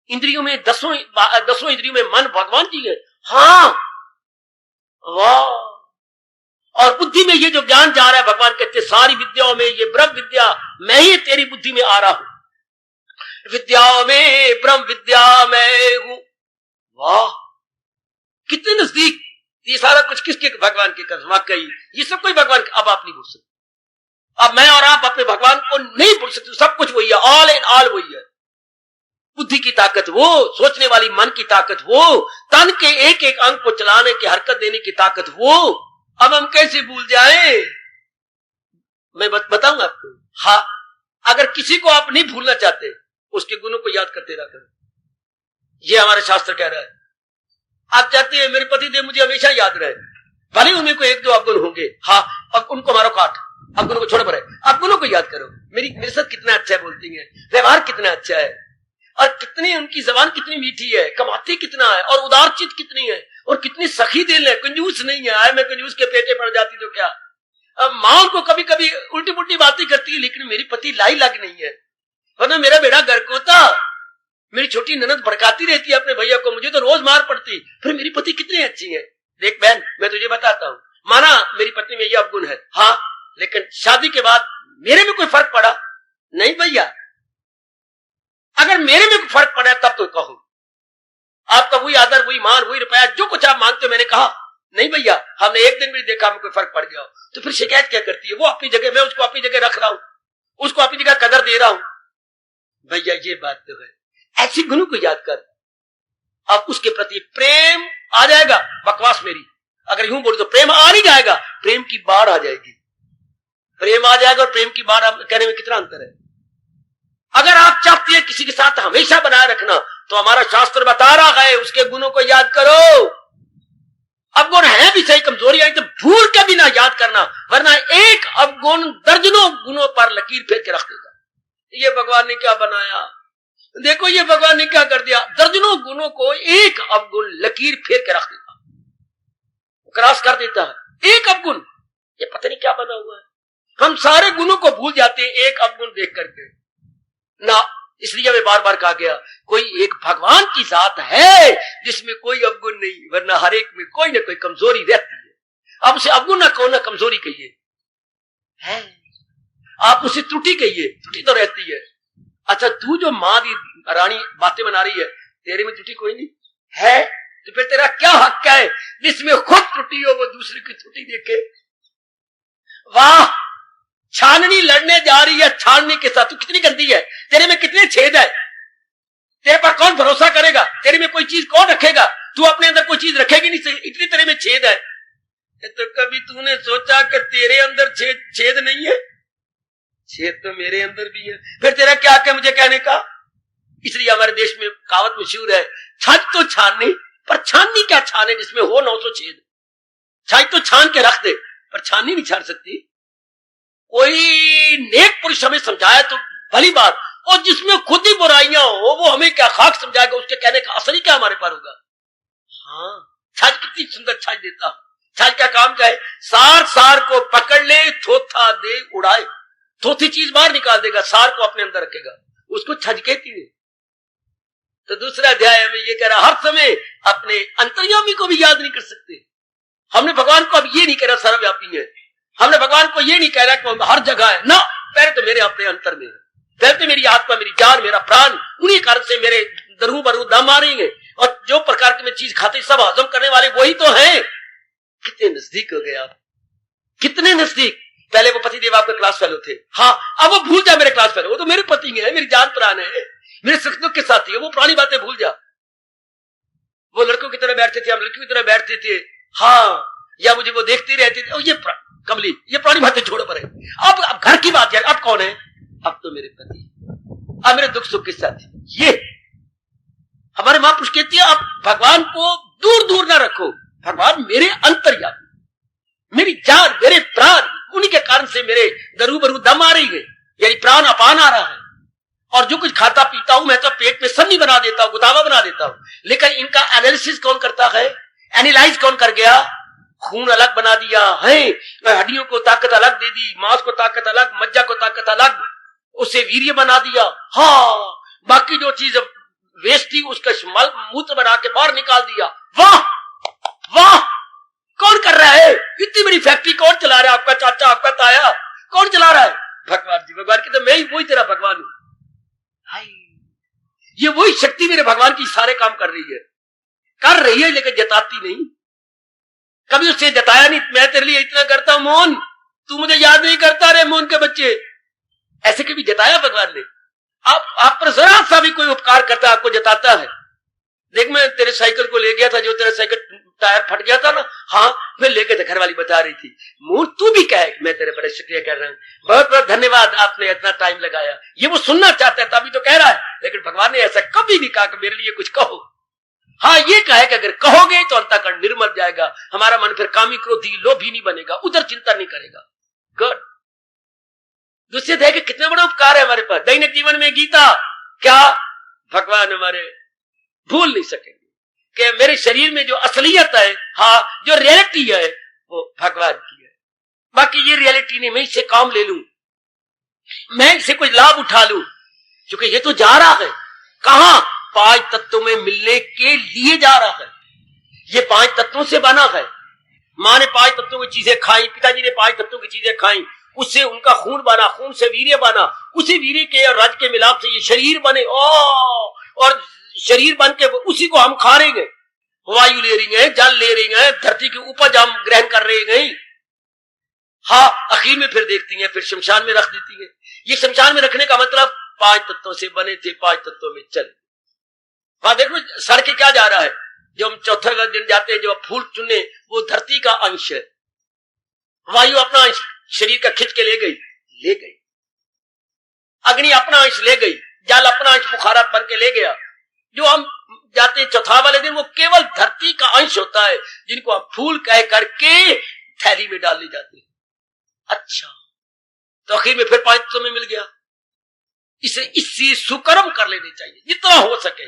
इंद्रियों में दसों इंद्रियों में मन भगवान जी है। हाँ, वाह! और बुद्धि में ये जो ज्ञान जा रहा है, भगवान कहते सारी विद्याओं में ये ब्रह्म विद्या मैं ही तेरी बुद्धि में आ रहा हूं। विद्याओं में ब्रह्म विद्या मैं हूं। वाह! कितने नजदीक। ये सारा कुछ किसके? भगवान के कसम कही। ये सब कोई भगवान, अब आप नहीं भूल सकते। अब मैं और आप अपने भगवान को नहीं भूल सकते। सब कुछ वही है, ऑल इन ऑल वही है। बुद्धि की ताकत वो, सोचने वाली मन की ताकत वो, तन के एक एक अंग को चलाने की, हरकत देने की ताकत वो। अब हम कैसे भूल जाएं? मैं बताऊंगा आपको। हाँ, अगर किसी को आप नहीं भूलना चाहते उसके गुणों को याद करते रहा करो। ये हमारा शास्त्र कह रहा है। आप चाहते हैं मेरे पति देव मुझे हमेशा याद रहे, भले उनमें कोई एक दो अवगुण होंगे, हाँ, अब उनको मारो काट, अवगुणों को छोड़ पड़े, अवगुणों को याद करो। मेरे साथ कितना अच्छा बोलती है, व्यवहार कितना अच्छा है, और कितनी उनकी जबान कितनी मीठी है, कमाती कितना है, और उदारचित कितनी है, और कितनी सखी दिल है, कंजूस नहीं है। आए मैं कंजूस के पेटे पड़ जाती तो क्या। अब मां को कभी कभी उल्टी पुल्टी बातें करती है, लेकिन मेरी पति लाई लग नहीं है, वरना मेरा बेड़ा घर को था। मेरी छोटी ननद भड़काती रहती है अपने भैया को, मुझे तो रोज मार पड़ती, फिर मेरी पति कितनी अच्छी है। देख बहन, मैं तुझे बताता हूँ, माना मेरी पत्नी में यह अवगुण है, हाँ, लेकिन शादी के बाद मेरे में कोई फर्क पड़ा नहीं भैया, अगर मेरे में कोई फर्क पड़ा तब तो कहो। आपका वही आदर, वही मान, वही रुपया, जो कुछ आप मांगते हो। मैंने कहा नहीं भैया, हमने एक दिन भी देखा हमें कोई फर्क पड़ गया, तो फिर शिकायत क्या करती है। वो अपनी जगह, मैं उसको अपनी जगह रख रहा हूं, उसको अपनी जगह कदर दे रहा हूं। भैया ये बात तो है, ऐसी गुणों को याद कर, अब उसके प्रति प्रेम आ जाएगा। बकवास मेरी, अगर यूं बोलो तो प्रेम आ नहीं जाएगा, प्रेम की बाढ़ आ जाएगी। प्रेम आ जाएगा और प्रेम की बाढ़ कहने में कितना अंतर है। अगर आप चाहते हैं किसी के साथ हमेशा बनाए रखना, तो हमारा शास्त्र बता रहा है उसके गुणों को याद करो। अवगुण है भी सही, कमजोरी आई तो भूल के भी ना याद करना, वरना एक अवगुण दर्जनों गुणों पर लकीर फेर के रख देगा। ये भगवान ने क्या बनाया, देखो ये भगवान ने क्या कर दिया, दर्जनों गुणों को एक अवगुण लकीर फेर के रख देता, क्रॉस कर देता है। एक अवगुण, ये पता नहीं क्या बना हुआ है। हम सारे गुणों को भूल जाते हैं एक अवगुण देख करके ना। इसलिए मैं बार बार कहा गया, कोई एक भगवान की जात है जिसमें कोई अवगुण नहीं, वरना हर एक में कोई ना कोई कमजोरी रहती है। अब उसे अवगुण ना कहो ना कमजोरी कहिए, है आप उसे त्रुटि कहिए, त्रुटि तो रहती है। अच्छा, तू जो माँ दी रानी बातें बना रही है, तेरे में त्रुटि कोई नहीं है, तो फिर तेरा क्या हक है जिसमें खुद त्रुटि हो वो दूसरे की त्रुटि देखे। वाह, छाननी लड़ने जा रही है छाननी के साथ, तू कितनी गंदी है, तेरे में कितने छेद है, तेरे पर कौन भरोसा करेगा, तेरे में कोई चीज कौन रखेगा, तू अपने अंदर कोई चीज रखेगी नहीं, इतनी तेरे में छेद है। तो कभी तूने सोचा कि तेरे अंदर छेद नहीं है? छेद तो मेरे अंदर भी है, फिर तेरा क्या हक है मुझे कहने का। इसलिए हमारे देश में कहावत मशहूर है, छाछ तो छाननी, पर छाननी क्या छाने जिसमें हो 900 छेद। छाछ तो छान के रख दे, पर छाननी नहीं छान सकती। कोई नेक पुरुष हमें समझाया तो भली बात, और जिसमें खुद ही बुराइयां हो वो हमें क्या खाक समझाएगा, उसके कहने का असर ही क्या हमारे पर होगा। हाँ, छाछ कितनी सुंदर छाछ देता, छाछ का काम क्या है, सार सार को पकड़ ले, थोथा दे उड़ाए, थोथी चीज बाहर निकाल देगा, सार को अपने अंदर रखेगा, उसको छाछ कहती है। तो दूसरा अध्याय में ये कह रहा, हर समय अपने अंतर्यामी को भी याद नहीं कर सकते। हमने भगवान को अब ये नहीं कह रहा सर्वव्यापी है, हमने भगवान को ये नहीं कह रहा कि हर जगह है ना, पहले तो मेरे अपने अंतर में है, पहले तो मेरी आत्मा, मेरी जान, मेरा प्राण, उन्हीं कारण से मेरे दरू बरू दम आ रही है, और जो प्रकार की मैं चीज खाते सब हजम करने वाले वही तो हैं। कितने नजदीक हो गए आप, कितने नजदीक। पहले वो पति देव आपके क्लास फेलो थे, हाँ, अब वो भूल जा मेरे क्लास फेलो, वो तो मेरे पति है, मेरी जान प्राण है, मेरे सुख दुख के साथी है, वो पुरानी बातें भूल जा। वो लड़कों की तरह बैठते थे, हम लड़कियों की तरह बैठते थे, हाँ, या मुझे वो देखती रहती थी, ये कमली, ये पुरानी बातें छोड़ो परे। अब घर की बात है, अब कौन है, अब तो मेरे पति, अब मेरे दुख सुख के साथी। ये हमारे महापुरुष कहती है, आप भगवान को दूर दूर ना रखो, भगवान मेरे अंतर्यामी, मेरी जान, मेरे प्राण, उन्हीं के कारण से मेरे दरू बरू दम आ रही है, यानी प्राण अपान आ रहा है, और जो कुछ खाता पीता हूं मैं तो पेट में सन्नी बना देता हूं, गुदावा बना देता हूं, लेकिन इनका एनालिसिस कौन करता है, एनालाइज कौन कर गया, खून अलग बना दिया है, हड्डियों को ताकत अलग दे दी, मांस को ताकत अलग, मज्जा को ताकत अलग, उसे वीर्य बना दिया, हाँ, बाकी जो चीज वेस्ट थी उसका मल मूत्र बना के बाहर निकाल दिया। वाह वाह, कौन कर रहा है, इतनी बड़ी फैक्ट्री कौन चला रहा है, आपका चाचा, आपका ताया, कौन चला रहा है, भगवान जी। भगवान की तो मैं ही वही तेरा भगवान हूं, ये वही शक्ति मेरे भगवान की सारे काम कर रही है, लेकिन जताती नहीं, कभी उससे जताया नहीं, मैं तेरे लिए इतना करता हूं मोहन, तू मुझे याद नहीं करता रे मोहन के बच्चे, ऐसे कभी जताया भगवान ने? आप पर जरा सा भी कोई उपकार करता है, आपको जताता है। देख, मैं तेरे साइकिल को ले गया था, जो तेरा साइकिल टायर फट गया था ना, हाँ मैं लेके था, घर वाली बता रही थी। मूर तू भी कहे मैं तेरे बड़े शुक्रिया कर रहा हूँ, बहुत बहुत धन्यवाद, आपने इतना टाइम लगाया। ये वो सुनना चाहता है तभी तो कह रहा है, लेकिन भगवान ने ऐसा कभी भी कहा कि मेरे लिए कुछ कहो। हाँ ये कहे कि अगर कहोगे तो अंतःकरण निर्मल जाएगा, हमारा मन फिर कामी क्रोधी लोभी नहीं बनेगा, उधर चिंता नहीं करेगा। गुड। दूसरे थे कि कितना बड़ा उपकार है हमारे पास, दैनिक जीवन में गीता क्या भगवान हमारे भूल नहीं सकेंगे कि मेरे शरीर में जो असलियत है, हाँ जो रियलिटी है वो भगवान की है। बाकी ये रियलिटी नहीं मैं इससे काम ले लूं, मैं इससे कुछ लाभ उठा लूं, क्योंकि ये तो जा रहा है कहां, 5 तत्वों में मिलने के लिए जा रहा है। ये 5 तत्वों से बना है। माँ ने 5 तत्वों की चीजें खाई, पिताजी ने 5 तत्वों की चीजें खाई, उससे उनका खून बना, खून से वीर्य बना, उसी वीर्य के और रज के मिलाप से ये शरीर बने। और शरीर बन के उसी को हम खा रहे हैं, वायु ले रही हैं, जल ले रही हैं, धरती की उपज हम ग्रहण कर रहे हैं। हाँ आखिर में फिर देखती हैं, फिर शमशान में रख देती हैं। ये शमशान में रखने का मतलब 5 तत्वों से बने थे, 5 तत्वों में चले। वहां देखो सड़ के क्या जा रहा है, जो हम चौथे दिन जाते हैं, जो फूल चुने वो धरती का अंश है। वायु अपना अंश शरीर का खिंच के ले गई, अग्नि अपना अंश ले गई, जल अपना अंश बुखारात बन के ले गया। जो हम जाते हैं चौथा वाले दिन वो केवल धरती का अंश होता है, जिनको हम फूल कह करके थैली में डाल ले जाते हैं। अच्छा तो आखिर में फिर 5 तत्वों में मिल गया। इससे सुकर्म कर लेने चाहिए जितना हो सके।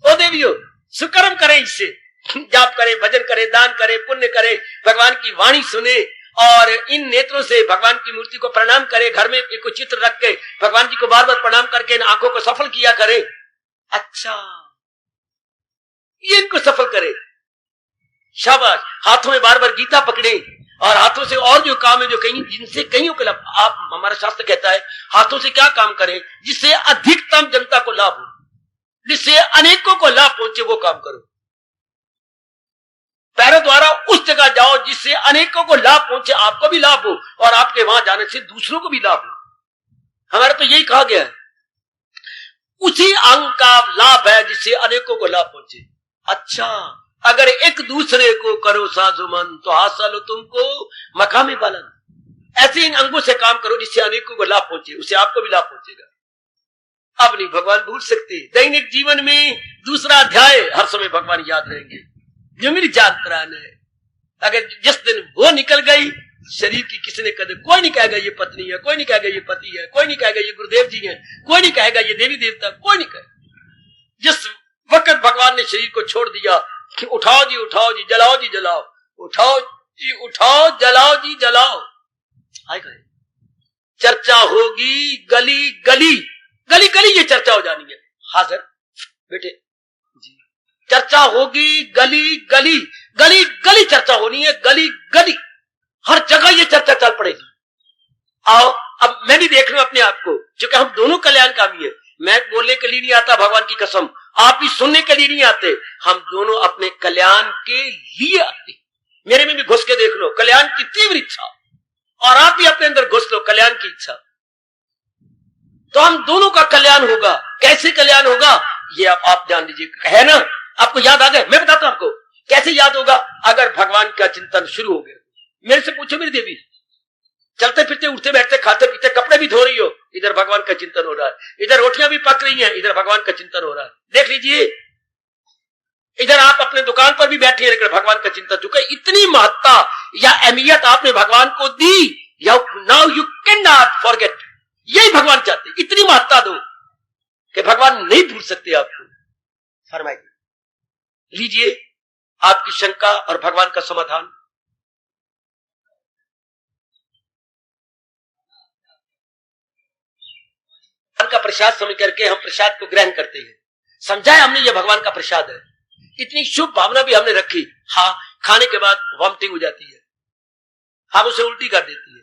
ओ देवियों सुकर्म करें, इससे जाप करें, भजन करें, दान करें, पुण्य करें, भगवान की वाणी सुने और इन नेत्रों से भगवान की मूर्ति को प्रणाम करें। घर में एक चित्र रख के भगवान जी को बार बार प्रणाम करके इन आंखों को सफल किया करें। अच्छा ये इनको सफल करे, शाबाश। हाथों में बार बार गीता पकड़े और हाथों से और जो काम है जो कहीं जिनसे कईयों के लाभ, आप हमारा शास्त्र कहता है हाथों से क्या काम करें जिससे अधिकतम जनता को लाभ हो, जिससे अनेकों को लाभ पहुंचे, वो काम करो। पैरों द्वारा उस जगह जाओ जिससे अनेकों को लाभ पहुंचे, आपको भी लाभ हो और आपके वहां जाने से दूसरों को भी लाभ हो। हमारा तो यही कहा गया है, उसी अंग का लाभ है जिससे अनेकों को लाभ पहुंचे। अच्छा अगर एक दूसरे को करो साजुमन तो हासिल तुमको मकामी बालन। ऐसे इन अंगों से काम करो जिससे अनेकों को लाभ पहुंचे, उससे आपको भी लाभ पहुंचेगा। अब नहीं भगवान भूल सकते। दैनिक जीवन में दूसरा अध्याय हर समय भगवान याद रहेंगे, जो मेरी जान प्राण है। अगर जिस दिन वो निकल गई शरीर की, किसी ने कदर, कोई नहीं कहेगा ये पत्नी है, कोई नहीं कहेगा ये पति है, कोई नहीं कहेगा ये गुरुदेव जी है, कोई नहीं कहेगा ये देवी देवता, कोई नहीं कहेगा। जिस वक्त भगवान ने शरीर को छोड़ दिया कि उठाओ जी जलाओ जी जलाओ, उठाओ जी उठाओ, जलाओ जी जलाओ, आएगा चर्चा होगी गली गली, गली गली ये चर्चा हो जानी है। हाजिर बेटे जी, चर्चा होगी गली गली, गली गली चर्चा होनी है, गली गली हर जगह ये चर्चा चल पड़ेगी। आओ अब मैं भी देख रहा हूं अपने आप को, क्योंकि हम दोनों कल्याणकामी है। मैं बोलने के लिए नहीं आता, भगवान की कसम, आप भी सुनने के लिए नहीं आते, हम दोनों अपने कल्याण के लिए आते। मेरे में भी घुस के देख लो कल्याण की तीव्र इच्छा, और आप भी अपने अंदर घुस लो कल्याण की इच्छा, तो हम दोनों का कल्याण होगा। कैसे कल्याण होगा ये आप जान लीजिए, है ना? आपको याद आ गया? मैं बताता हूं आपको कैसे याद होगा। अगर भगवान का चिंतन शुरू हो गया, मेरे से पूछो मेरी देवी, चलते फिरते उठते बैठते खाते पीते कपड़े भी धो रही हो, इधर भगवान का चिंतन हो रहा है, इधर रोटियां भी पक रही हैं, इधर भगवान का चिंतन हो रहा है। देख लीजिए, इधर आप अपने दुकान पर भी बैठे हैं लेकिन भगवान का चिंतन, चुका इतनी महत्ता या अहमियत आपने भगवान को दी। Now you can not forget, यही भगवान चाहते, इतनी महत्ता दो कि भगवान नहीं भूल सकते आपको। फरमाइए, लीजिए आपकी शंका और भगवान का समाधान। का प्रसाद समझ करके हम प्रसाद को ग्रहण करते हैं, समझाए हमने ये भगवान का प्रसाद है, इतनी शुभ भावना भी हमने रखी। हाँ, खाने के बाद वॉमिटिंग हो जाती है, हम उसे उल्टी कर देती है।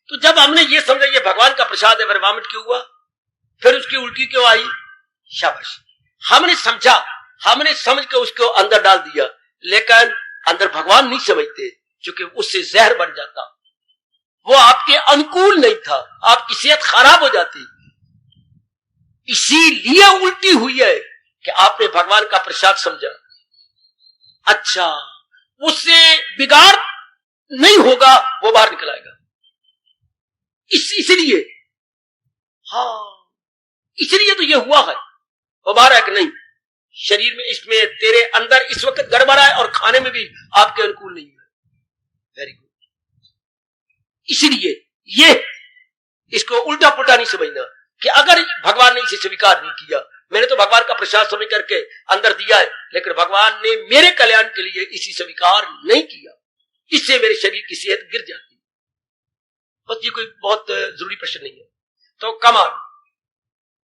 तो जब हमने ये समझा ये भगवान का प्रसाद है, फिर वॉमिट क्यों हुआ, फिर उसकी उल्टी क्यों आई, शाबाश, हमने समझा, हमने समझ के उसको अंदर डाल दिया। लेकिन अंदर भगवान नहीं समझते, क्योंकि उससे जहर बन जाता, वो आपके अनुकूल नहीं था, आपकी सेहत खराब हो जाती। इसीलिए उल्टी हुई है कि आपने भगवान का प्रसाद समझा। अच्छा, उससे बिगाड़ नहीं होगा, वो बाहर निकल आएगा। इसलिए इसलिए तो ये हुआ है। वो बाहर है कि नहीं, शरीर में, इसमें तेरे अंदर इस वक्त गड़बड़ है और खाने में भी आपके अनुकूल नहीं है। Very good. इसलिए ये इसको उल्टा पुल्टा नहीं समझना कि अगर भगवान ने इसे स्वीकार नहीं किया, मैंने तो भगवान का प्रसाद समझ करके अंदर दिया है, लेकिन भगवान ने मेरे कल्याण के लिए इसे स्वीकार नहीं किया, इससे मेरे शरीर की सेहत गिर जाती है। बस ये कोई बहुत जरूरी प्रश्न नहीं है। तो कमान,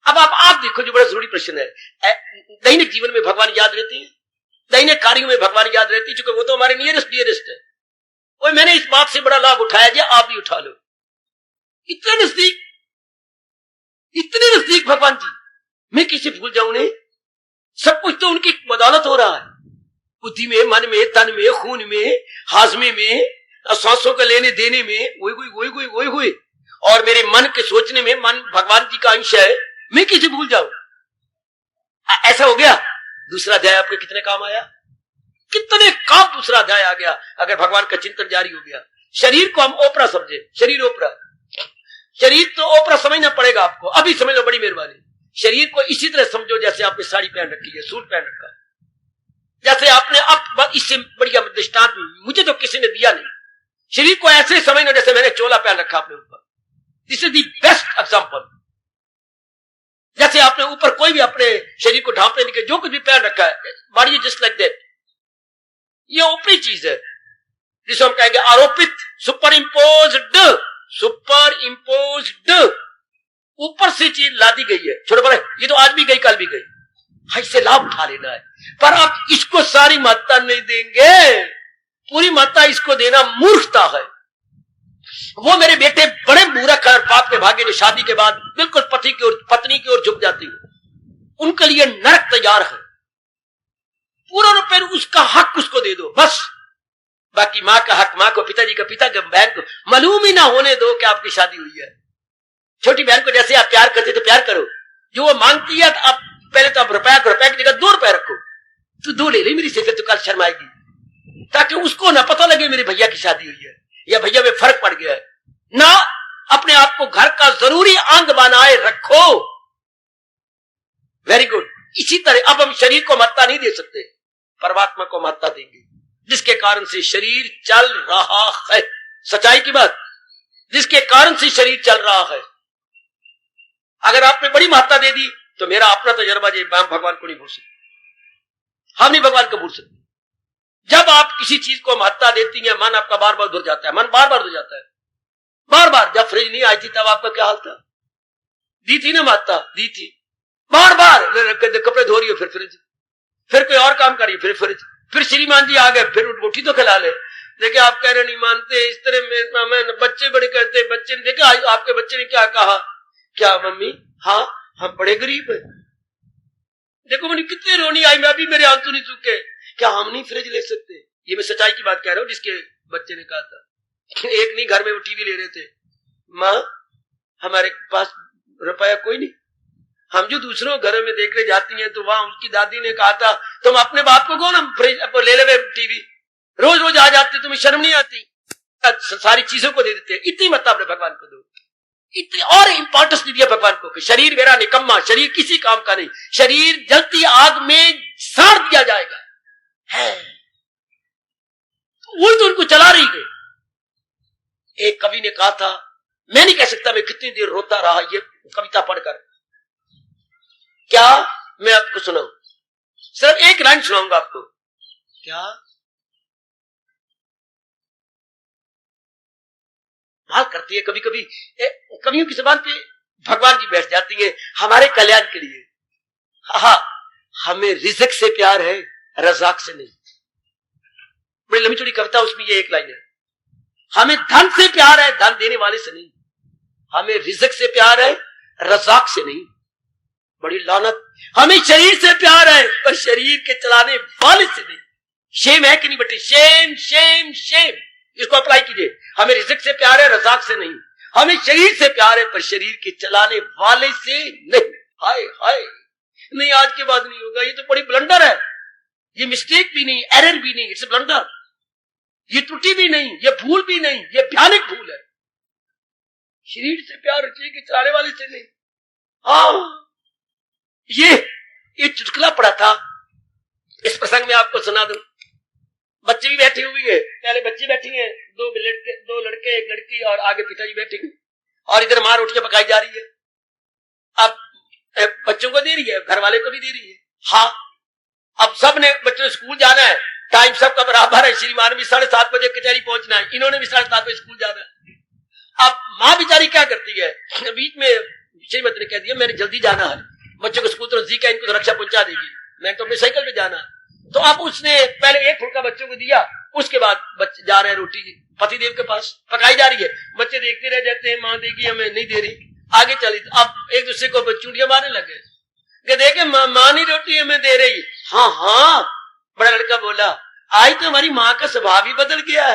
अब आप देखो जो बड़ा जरूरी प्रश्न है, दैनिक जीवन में भगवान याद रहते हैं, दैनिक कार्यों में भगवान याद रहती है, क्योंकि वो तो हमारे नियरेस्ट डियरेस्ट है। और मैंने इस बात से बड़ा लाभ उठाया जी, आप भी उठा लो। इतने नजदीक भगवान जी, मैं कैसे भूल जाऊं उन्हें? सब कुछ तो उनकी बदौलत हो रहा है, बुद्धि में, मन में, तन में, खून में, हाजमे में, सांसों के लेने देने में, वही हुई। और मेरे मन के सोचने में, मन भगवान जी का अंश है, मैं कैसे भूल जाऊं? ऐसा हो गया। दूसरा अध्याय आपके कितने काम आया? कितने काम दूसरा अध्याय आ गया अगर भगवान का चिंतन जारी हो गया। शरीर को हम ओपरा समझे, शरीर ओपरा, शरीर तो ओपरा समझना पड़ेगा आपको, अभी समझ लो, बड़ी मेहरबानी। शरीर को इसी तरह समझो जैसे आपने साड़ी पहन रखी है, सूट पहन रखा है, जैसे आपने, अब इससे बढ़िया दृष्टांत मुझे तो किसी ने दिया नहीं। शरीर को ऐसे समझना जैसे मैंने चोला पहन रखा अपने ऊपर। This is the best example. जैसे आपने ऊपर कोई भी अपने शरीर को ढांपने के जो कुछ भी पहन रखा है, बॉडी जस्ट लाइक दैट। ये ऊपरी चीज है जिसे हम कहेंगे आरोपित, सुपर इम्पोज्ड, ऊपर से चीज लादी गई है। छोड़ो बड़े, ये तो आज भी गई, कल भी गई, इससे लाभ उठा लेना है। पर आप इसको सारी महत्ता नहीं देंगे, पूरी महत्ता इसको देना मूर्खता है। वो मेरे बेटे बड़े मूर्ख और पाप के भागे जो शादी के बाद बिल्कुल पति की ओर, पत्नी की ओर झुक जाती है, उनके लिए नरक तैयार है। पूरा रुपये उसका हक उसको दे दो बस, बाकी माँ का हक माँ को, पिताजी का पिता को, बहन को मालूम ही ना होने दो कि आपकी शादी हुई है। छोटी बहन को जैसे आप प्यार करते तो प्यार करो, जो वो मांगती है तो आप पहले तो आप रुपया की जगह 2 रुपए रखो, तो 2 ले ले मेरी से, फिर तो कल शर्म आएगी, ताकि उसको ना पता लगे मेरे भैया की शादी हुई है या भैया में फर्क पड़ गया है। ना अपने आप को घर का जरूरी अंग बनाए रखो। Very good. इसी तरह अब हम शरीर को महत्ता नहीं दे सकते, परमात्मा को महत्ता देंगे, जिसके कारण से शरीर चल रहा है। सच्चाई की बात, जिसके कारण से शरीर चल रहा है। अगर आपने बड़ी महत्ता दे दी तो मेरा अपना तजर्बा जी, भगवान को नहीं भूल सकते, हम नहीं भगवान को भूल सकते। जब आप किसी चीज को महत्ता देती हैं, मन आपका बार बार धुर जाता है, मन बार बार धुर जाता है, बार बार। जब फ्रिज नहीं आई थी तब आपका क्या हाल था? दी थी ना महत्ता, दी थी, बार बार कपड़े धो रही हो, फिर फ्रिज, फिर कोई और काम करिए, फिर फ्रिज, फिर श्रीमान जी आ गए, फिर रोटी तो खिला ले। देखिए आप कह रहे नहीं मानते, इस तरह में बच्चे बड़े कहते, बच्चे ने देखा आपके बच्चे ने क्या कहा, क्या मम्मी, हाँ हम बड़े गरीब है। देखो मैंने कितनी रोनी आई, मैं अभी मेरे आंसू नहीं सूखे, क्या हम नहीं फ्रिज ले सकते? ये मैं सच्चाई की बात कह रहा हूं, जिसके बच्चे ने कहा था। एक नहीं, घर में वो टीवी ले रहे थे, माँ हमारे पास रुपया कोई नहीं, हम जो दूसरों घरों में देखने जाती हैं तो वहां उसकी दादी ने कहा था तुम अपने बाप को कहो ना फ्रिज ले ले टीवी, रोज रोज आ जाते, तुम्हें शर्म नहीं आती? सारी चीजों को दे देते हैं। इतनी मत अपने भगवान को दो, इतनी और इंपॉर्टेंस दे दिया भगवान को कि शरीर मेरा निकम्मा, शरीर किसी काम का नहीं, शरीर जलती आग में साड़ दिया जाएगा है। तो वही तो उनको चला रही गई। एक कवि ने कहा था, मैं नहीं कह सकता मैं कितनी देर रोता रहा ये कविता पढ़कर, क्या मैं आपको सुनाऊं? सिर्फ एक लाइन सुनाऊंगा आपको। क्या माल करती है कभी कभी कवियों की जुबान पे भगवान जी बैठ जाती है हमारे कल्याण के लिए। हाँ, हमें रिज़्क से प्यार है, रज़ाक से नहीं। बड़ी लंबी चौड़ी कविता, उसमें ये एक लाइन है, हमें धन से प्यार है, धन देने वाले से नहीं। हमें रिज़्क से प्यार है, रज़ाक से नहीं। बड़ी लानत, हमें शरीर से प्यार है पर शरीर के चलाने वाले से नहीं। शेम है कि नहीं बेटे? Shem Shem Shem. इसको अप्लाई कीजिए। हमें रिज़्क से प्यार है, रज़ाक से नहीं। हमें शरीर से प्यार है पर शरीर के चलाने वाले से नहीं। हाय हाय, नहीं आज के बाद नहीं होगा। ये तो बड़ी ब्लंडर है, ये मिस्टेक भी नहीं, एरर भी नहीं, इट्स ब्लंडर। ये त्रुटि भी नहीं, ये भूल भी नहीं, ये भयानक भूल है। शरीर से प्यार रखिए कि चलाने वाले से नहीं। हाँ, ये चुटकुला पड़ा था, इस प्रसंग में आपको सुना दूं। बच्चे भी बैठी हुई है, पहले बच्ची बैठी है, दो लड़के एक लड़की और आगे पिताजी बैठे हैं, और इधर मां रोटियां पकाई जा रही है। अब बच्चों को दे रही है, घर वाले को भी दे रही है। हाँ, अब सब ने बच्चों स्कूल जाना है, टाइम सबका बराबर है। श्रीमान भी 7:30 बजे कचहरी पहुंचना है, इन्होंने भी 7:30 बजे स्कूल जाना है। अब माँ बेचारी क्या करती है, बीच में श्रीमती ने कह दिया मैंने जल्दी जाना है, बच्चों को स्कूल तो नजदीक है, इनको तो रक्षा पहुंचा देगी, मैं तो अपनी साइकिल पे जाना। तो अब उसने पहले एक फुलका बच्चों को दिया, उसके बाद बच्चे जा रहे हैं रोटी पतिदेव के पास, पकाई जा रही है, बच्चे देखते रह जाते हैं, माँ देगी हमें नहीं दे रही, आगे चली। अब एक दूसरे को चूड़ियां मारने लगे कि देखे माँ नहीं रोटी हमें दे रही। हाँ हाँ, बड़ा लड़का बोला आज तो हमारी माँ का स्वभाव ही बदल गया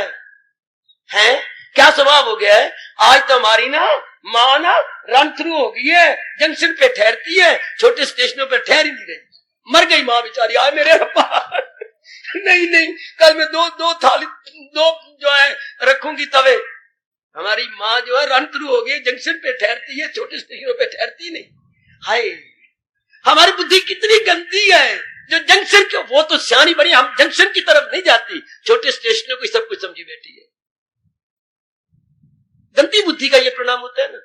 है? क्या स्वभाव हो गया है? आज तो हमारी ना माँ ना रन थ्रू हो गई है, जंक्शन पे ठहरती है, छोटे स्टेशनों पे ठहर ही नहीं रही। मर गई माँ बेचारी, आए मेरे रब्बा। नहीं, कल मैं दो थाली जो है रखूंगी तवे। हमारी माँ जो है रन थ्रू हो गई, जंक्शन पे ठहरती है, छोटे स्टेशनों पे ठहरती नहीं। हाय, हमारी बुद्धि कितनी गंदी है, जो जंक्शन के वो तो सियानी बनी, हम जंक्शन की तरफ नहीं जाती, छोटे स्टेशनों को सब कुछ समझी बैठी है। गंदी बुद्धि का ये परिणाम होता है ना,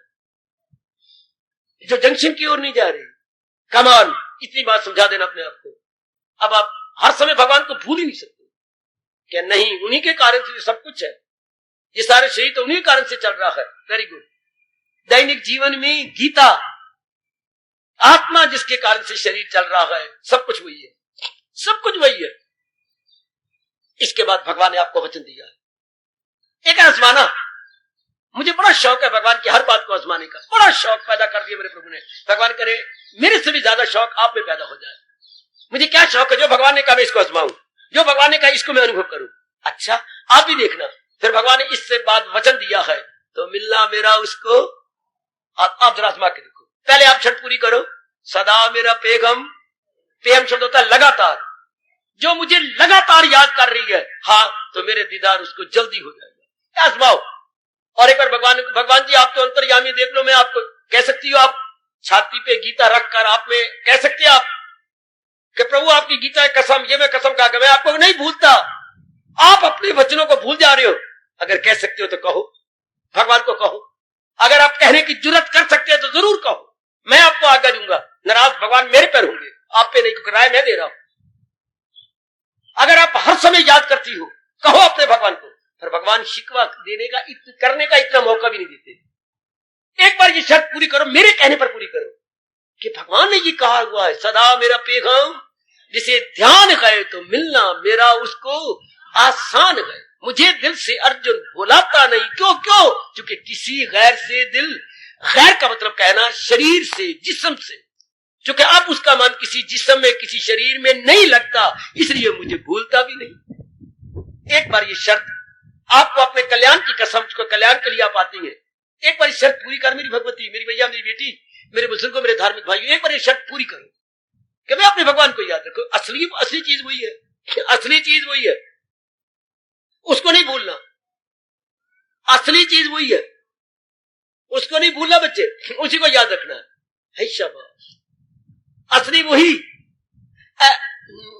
जो जंक्शन की ओर नहीं जा रही। कमान, इतनी बात समझा देना अपने आप को। अब आप हर समय भगवान को भूल ही नहीं सकते, क्या नहीं, उन्हीं के कारण से सब कुछ है, ये सारे शरीर तो उन्हीं कारण से चल रहा है। Very good. दैनिक जीवन में गीता, आत्मा जिसके कारण से शरीर चल रहा है, सब कुछ वही है, सब कुछ वही है। इसके बाद भगवान ने आपको वचन दिया है, एक आजमाना। मुझे बड़ा शौक है भगवान की हर बात को आजमाने का, बड़ा शौक पैदा कर दिया मेरे प्रभु ने। भगवान करे मेरे से भी ज्यादा शौक आप में पैदा हो जाए। मुझे क्या शौक है, जो भगवान ने कहा मैं इसको आजमाऊं, जो भगवान ने कहा इसको मैं अनुभव करूं। अच्छा, आप भी देखना। फिर भगवान ने इससे बाद वचन दिया है, तो मिलना मेरा उसको, आप जरा आजमा के देखो। पहले आप छठ पूरी करो, सदा मेरा पेगम, पेगम शब्द होता है लगातार, जो मुझे लगातार याद कर रही है, हाँ, तो मेरे दीदार उसको जल्दी हो जाएगा। आजमाओ। और एक बार भगवान जी आप तो अंतर्यामी, देख लो, मैं आपको कह सकती हूँ, आप छाती पे गीता रखकर आप में कह सकते हैं आप कि प्रभु आपकी गीता है कसम, ये मैं कसम खा के मैं आपको नहीं भूलता। आप अपने वचनों को भूल जा रहे हो, अगर कह सकते हो तो कहो, भगवान को कहो। अगर आप कहने की जुर्रत कर सकते हैं तो जरूर कहो, मैं आपको आज्ञा दूंगा। नाराज भगवान मेरे पर होंगे, आप पे नहीं, क्योंकि राय मैं दे रहा हूं। अगर आप हर समय याद करती हो, कहो अपने भगवान को, फिर भगवान शिकवा देने का करने का इतना मौका भी नहीं देते। एक बार ये शर्त पूरी करो, मेरे कहने पर पूरी करो कि भगवान ने ये कहा हुआ है, सदा मेरा पैगाम जिसे ध्यान है तो मिलना मेरा उसको आसान है। मुझे दिल से अर्जुन बुलाता नहीं, क्यों? क्योंकि किसी गैर से दिल, गैर का मतलब कहना शरीर से, जिस्म से, क्योंकि अब उसका मन किसी जिस्म में, किसी शरीर में नहीं लगता, इसलिए मुझे भूलता भी नहीं। एक बार ये शर्त आपको अपने कल्याण की कसम, को कल्याण के लिए आप आती है, एक बार शर्त पूरी कर मेरी भगवती, मेरी भैया, मेरी बेटी, मेरे बुजुर्गों, मेरे धार्मिक भाइयों, एक बार ये शर्त पूरी करो कि मैं अपने भगवान को याद रखूं। असली चीज वही है, असली चीज वही है, उसको नहीं भूलना। असली चीज वही है, उसको नहीं भूलना बच्चे, उसी को याद रखना है। शाबाश, असली वही।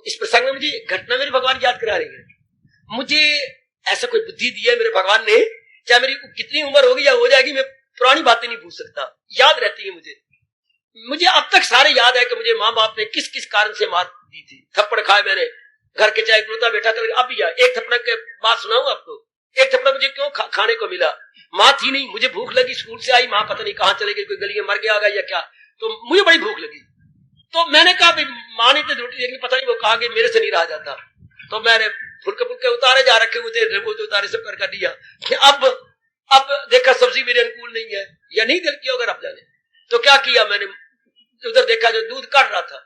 इस प्रसंग में मुझे घटना मेरे भगवान याद करा रही है। मुझे ऐसा कोई बुद्धि दी है मेरे भगवान ने, चाहे मेरी कितनी उम्र होगी या हो जाएगी, मैं पुरानी बातें नहीं भूल सकता, याद रहती है मुझे अब तक सारे याद है कि मुझे माँ बाप ने किस किस कारण से मार दी थी, थप्पड़ खाए मैंने, घर के चाहे इकलौता बेटा था। अब भी एक थप्पड़ के बात सुनाऊं आपको, एक थप्पड़ मुझे क्यों खाने को मिला, माँ थी नहीं, मुझे भूख लगी, स्कूल से आई, माँ पता नहीं कहाँ चले गई, कोई गली में मर गया होगा या क्या, तो मुझे बड़ी भूख लगी। तो मैंने कहा माँ ने तो रोटी देखनी, पता नहीं वो कहा कि मेरे से नहीं रहा जाता, तो मैंने फुलके उतारे जा रखे हुए थे, वो उतारे सब कर दिया। अब देखा सब्जी मेरे अनुकूल नहीं है या नहीं दिल किया, अगर आप जाने तो क्या किया मैंने, उधर देखा जो दूध काट रहा था,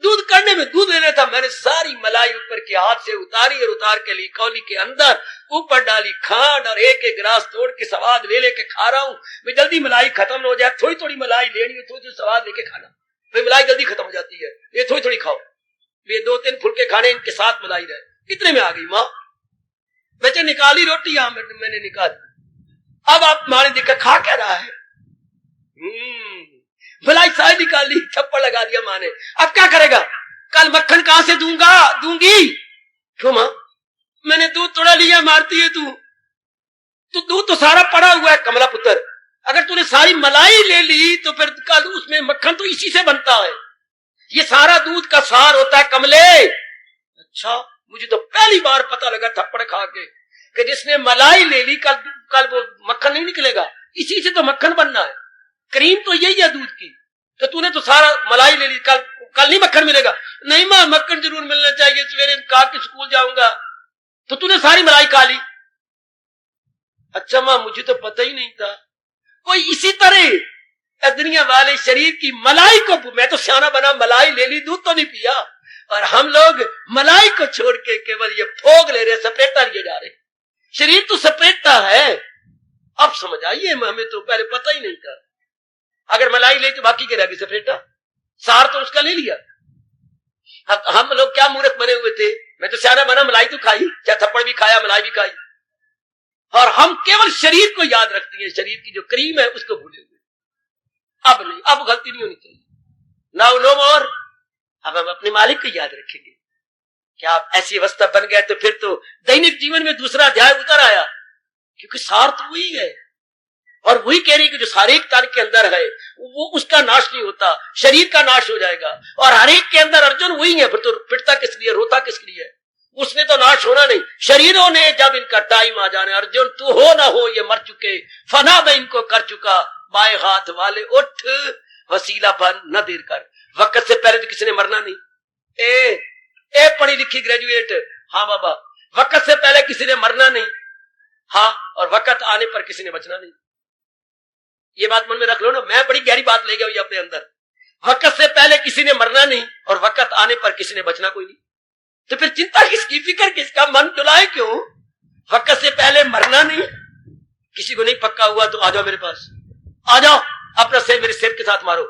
दूध काटने में दूध लेना था, मैंने सारी मलाई ऊपर के हाथ से उतारी और उतार के ली कौली के अंदर, ऊपर डाली खांड और एक एक गिलास तोड़ के स्वाद ले लेके खा रहा हूं। मैं जल्दी मलाई खत्म न हो जाए, थोड़ी थोड़ी मलाई लेनी है, थोड़ी स्वाद लेके खाना, फिर मलाई जल्दी खत्म हो जाती है, ये थोड़ी थोड़ी खाओ, ये 2-3 फुलके खाने, इनके साथ मलाई रहे। इतने में आ गई माँ, बेटे निकाली रोटी, हाँ मैंने निकाली। अब आप माने देखा खा क्या रहा है, भलाई साई निकाली, थप्पड़ लगा दिया माँ ने। अब क्या करेगा, कल मक्खन कहां से दूंगी। क्यों मां, मैंने दूध थोड़ा लिया, मारती है तू, तो दूध तो सारा पड़ा हुआ है कमला पुत्र, अगर तूने सारी मलाई ले ली तो फिर कल उसमें मक्खन तो इसी से बनता है, ये सारा दूध का सार होता है कमले। अच्छा, मुझे तो पहली बार पता लगा थप्पड़ खा के कि जिसने मलाई ले ली कल वो मक्खन नहीं निकलेगा, इसी से तो मक्खन बनना है, क्रीम तो यही है दूध की। तो तूने तो सारा मलाई ले ली, कल नहीं मक्खन मिलेगा। नहीं मां, मक्खन जरूर मिलना चाहिए, सवेरे कहा कि स्कूल जाऊंगा। तो तूने सारी मलाई खा ली। अच्छा मां, मुझे तो पता ही नहीं था। कोई इसी तरह दुनिया वाले शरीर की मलाई को, मैं तो सियाना बना, मलाई ले ली, दूध तो नहीं पिया, और हम लोग मलाई को छोड़ के केवल ये फोग ले रहे, सपेटा लिए जा रहे। शरीर तो सपेटा है, अब समझ आइए, हमें तो पहले पता ही नहीं था। अगर मलाई ले तो बाकी के रहेगी सपेटा, सार तो उसका ले लिया। हम लोग क्या मूर्ख बने हुए थे, मैं तो सियाना बना, मलाई तो खाई, क्या थप्पड़ भी खाया, मलाई भी खाई, और हम केवल शरीर को याद रखती हैं, शरीर की जो क्रीम है उसको भूले हुए। अब नहीं, अब गलती नहीं होनी चाहिए, नाउ नो मोर। अब हम अपने मालिक को याद रखेंगे। क्या आप ऐसी अवस्था बन गए तो फिर तो दैनिक जीवन में दूसरा अध्याय उतर आया, क्योंकि सार तो वही है, और वही कह रही कि जो शारीरिक तन के अंदर है वो उसका नाश नहीं होता, शरीर का नाश हो जाएगा, और हर एक के अंदर अर्जुन वही है, फिर तो पिटता किस लिए, रोता किस लिए, उसने तो नाश होना नहीं। शरीरों ने जब इनका टाइम आ जाने, अर्जुन तू हो ना हो ये मर चुके, फना मैं इनको कर चुका, बाएं हाथ वाले उठ, वसीला बन न देर कर, वक्त से पहले तो किसी ने मरना नहीं। ए पढ़ी लिखी ग्रेजुएट, हाँ बाबा, वक्त से पहले किसी ने मरना नहीं, हाँ, और वक्त आने पर किसी ने बचना नहीं। ये बात मन में रख लो ना, मैं बड़ी गहरी बात ले गया अपने अंदर। वक्त से पहले किसी ने मरना नहीं, और वक्त आने पर किसी ने बचना कोई नहीं, तो फिर चिंता किसकी, फिक्र किसका, मन डुलाए क्यों। वक्त से पहले मरना नहीं, किसी को नहीं पक्का हुआ तो आ जाओ मेरे पास, आ जाओ, अपना सिर मेरे सिर के साथ मारो।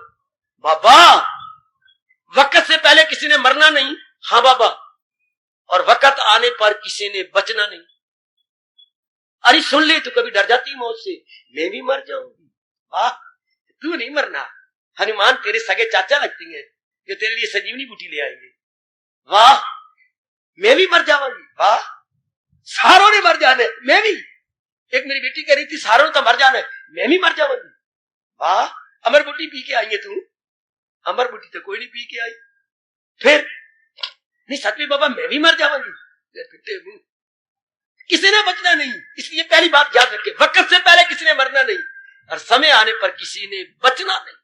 बाबा, वक्त से पहले किसी ने मरना नहीं, हाँ बाबा, और वक्त आने पर किसी ने बचना नहीं। अरे सुन ले, तू कभी डर जाती मौत से, मैं भी मर जाऊंगी। वाह, तू नहीं मरना, हनुमान तेरे सगे चाचा लगती हैं जो तेरे लिए संजीवनी बूटी ले आएंगे। वाह, मैं भी मर जाऊंगी। वाह, सारों ने मर जाना है, मैं भी। एक मेरी बेटी कह रही थी सारों ने तो मर जाना है, मैं भी मर जाऊंगी। वाह, अमर बूटी पी के आई है तू, अमर बूटी तो कोई नहीं पी के आई। फिर नहीं, सच में बाबा मैं भी मर जाऊंगी, किसी ने बचना नहीं। इसलिए पहली बात याद रखे, वक्त से पहले किसी ने मरना नहीं, और समय आने पर किसी ने बचना नहीं।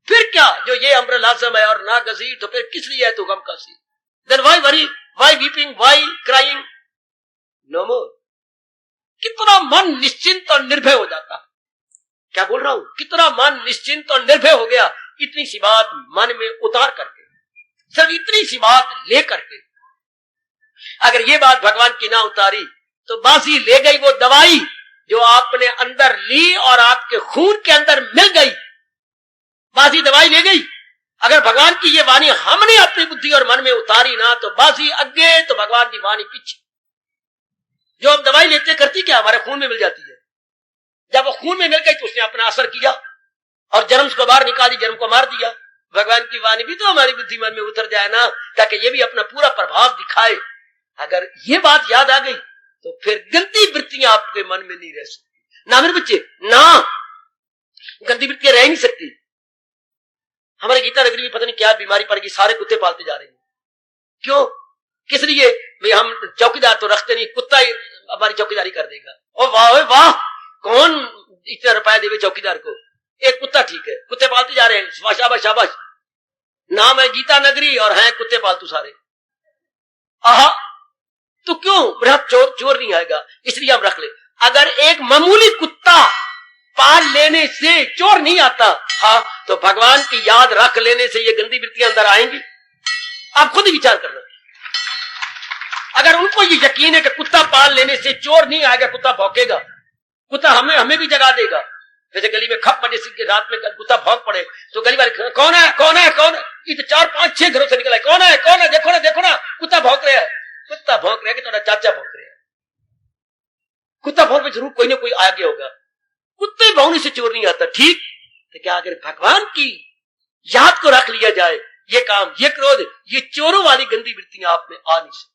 फिर क्या, जो ये अम्र लाजम है और ना गजीर, तो फिर किस लिए है तू गम का सी। Then why worry, why weeping, why crying, no more. कितना मन निश्चिंत और निर्भय हो जाता। क्या बोल रहा हूं, कितना मन निश्चिंत और निर्भय हो गया, इतनी सी बात मन में उतार करके, सिर्फ इतनी सी बात लेकर के। अगर ये बात भगवान की ना उतारी तो बासी ले गई वो दवाई जो आपने अंदर ली और आपके खून के अंदर मिल गई, बासी दवाई ले गई। अगर भगवान की ये वाणी हमने अपनी बुद्धि और मन में उतारी ना, तो बासी आगे तो भगवान की वाणी पीछे। जो हम दवाई लेते करती क्या, हमारे खून में मिल जाती है। जब वो खून में मिल गई तो उसने अपना असर किया और जन्म को बाहर निकाली, जन्म को मार दिया। भगवान की वाणी भी तो हमारी बुद्धि मन में उतर जाए ना, ताकि ये भी अपना पूरा प्रभाव दिखाए। अगर ये बात याद आ गई तो फिर गंदी वृत्तियां आपके मन में नहीं रह सकती। ना मेरे बच्चे, ना गंदी वृत्तियां रह नहीं सकती। हमारे गीता नगरी में पता नहीं क्या बीमारी पड़ गई, सारे कुत्ते पालते जा रहे हैं। क्यों, किस लिए भाई, हम चौकीदार तो रखते नहीं, कुत्ता ही हमारी चौकीदारी कर देगा। ओ वाह वाह, कौन इतना रुपया देवे चौकीदार को, एक कुत्ता ठीक है, कुत्ते पालते जा रहे हैं, शाबाश शाबाश। नाम है गीता नगरी और हैं कुत्ते पालतू सारे। आहा, तो क्यों चोर नहीं आएगा, इसलिए हम रख ले। अगर एक मामूली कुत्ता पाल लेने से चोर नहीं आता, हाँ, तो भगवान की याद रख लेने से ये गंदी वृत्तियां अंदर आएंगी। आप खुद ही विचार करना। अगर उनको ये यकीन है कि कुत्ता पाल लेने से चोर नहीं आएगा, कुत्ता भौंकेगा, कुत्ता हमें भी जगा देगा। जैसे गली में खप पड़े, रात में कुत्ता भौंक पड़े तो गली वाले कौन है कौन है कौन है, ये तो 4-5-6 घरों से निकला है, कौन है कौन है, देखो ना कुत्ता भौंक रहा है। कुत्ता भौंक रहा है कि थोड़ा चाचा भौंक रहे हैं। कुत्ता भौं पे जरूर कोई ना कोई आगे होगा, कुत्ते भौंकने से चोर नहीं आता। ठीक, तो क्या अगर भगवान की याद को रख लिया जाए, ये काम, ये क्रोध, ये चोरों वाली गंदी वृत्तियां आप में आ नहीं सकती।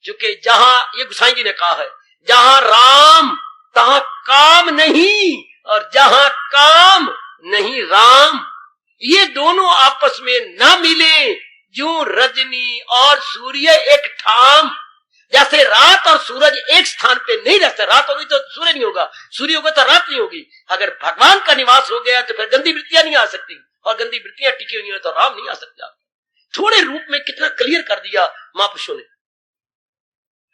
क्योंकि जहां, ये गोसाई जी ने कहा है, जहां राम तहां काम नहीं, और जहां काम नहीं राम, ये दोनों आपस में ना मिले, जो रजनी और सूर्य एक ठाम। जैसे रात और सूरज एक स्थान पे नहीं रह सकते, रात होगी तो सूर्य नहीं होगा, सूर्य होगा तो रात नहीं होगी। अगर भगवान का निवास हो गया तो फिर गंदी वृत्तियां नहीं आ सकती, और गंदी वृत्तियां टिकी हुई है तो राम नहीं आ सकता। थोड़े रूप में कितना क्लियर कर दिया महापुरुषों ने।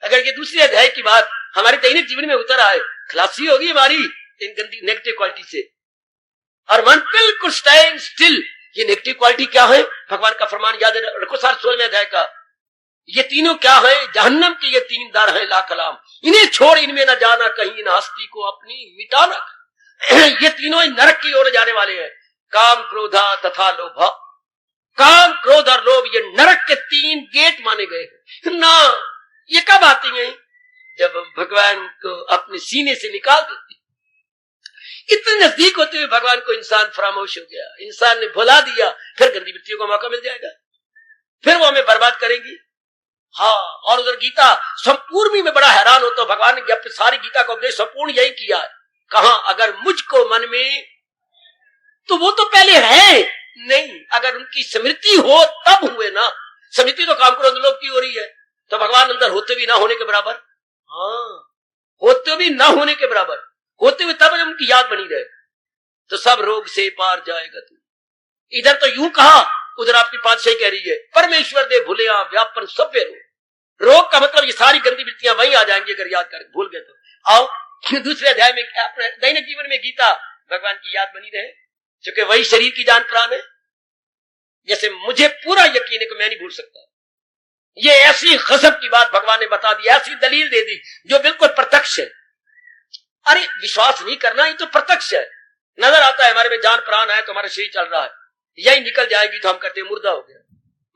अगर ये दूसरे अध्याय की बात हमारे दैनिक जीवन में उतर आए, खलासी होगी हमारी इन गंदी नेगेटिव क्वालिटी से, और मन बिल्कुल स्टैंड स्टिल। ये नेगेटिव क्वालिटी क्या है? भगवान का फरमान याद रखो, 16वें अध्याय का, ये तीनों क्या है? जहन्नम के ये 3 दर है ला कलाम, इन्हें छोड़ इनमें न जाना कहीं, इन हस्ती को अपनी मिटाना। ये तीनों नरक की ओर जाने वाले हैं, काम क्रोधा तथा लोभ। काम क्रोध और लोभ ये नरक के 3 गेट माने गए ना। ये कब आती है? जब भगवान को अपने सीने से निकाल देती। इतने नजदीक होते हुए भगवान को इंसान फरामोश हो गया, इंसान ने भुला दिया, फिर गंदी वृत्तियों का मौका मिल जाएगा, फिर वो हमें बर्बाद करेंगी। हाँ, और उधर गीता संपूर्ण में बड़ा हैरान होता, भगवान ने जब सारी गीता का उपदेश संपूर्ण यही किया है। कहा अगर मुझको मन में, तो वो तो पहले है नहीं, अगर उनकी स्मृति हो तब हुए ना। स्मृति तो काम क्रोध लोभ की हो रही है, तो भगवान अंदर होते भी ना होने के बराबर। हाँ, होते भी ना होने के बराबर, होते हुए तब जब उनकी याद बनी रहे तो सब रोग से पार जाएगा तू। इधर तो यूं कहा, उधर आपकी पातशाही कह रही है परमेश्वर दे भूलिया व्यापन सभ्य रोग। रोग का मतलब ये सारी गंदी वृत्तियां वहीं आ जाएंगी अगर याद कर भूल गए तो। आओ दूसरे अध्याय में, अपने दैनिक जीवन में गीता भगवान की याद बनी रहे, क्योंकि वही शरीर की जान प्राण है। जैसे मुझे पूरा यकीन है कि मैं नहीं भूल सकता, ये ऐसी गजब की बात भगवान ने बता दी, ऐसी दलील दे दी जो बिल्कुल प्रत्यक्ष है। अरे विश्वास नहीं करना, ये तो प्रत्यक्ष है, नजर आता है हमारे में जान प्राण है तो हमारा शरीर चल रहा है, यही निकल जाएगी तो हम कहते हैं मुर्दा हो गया।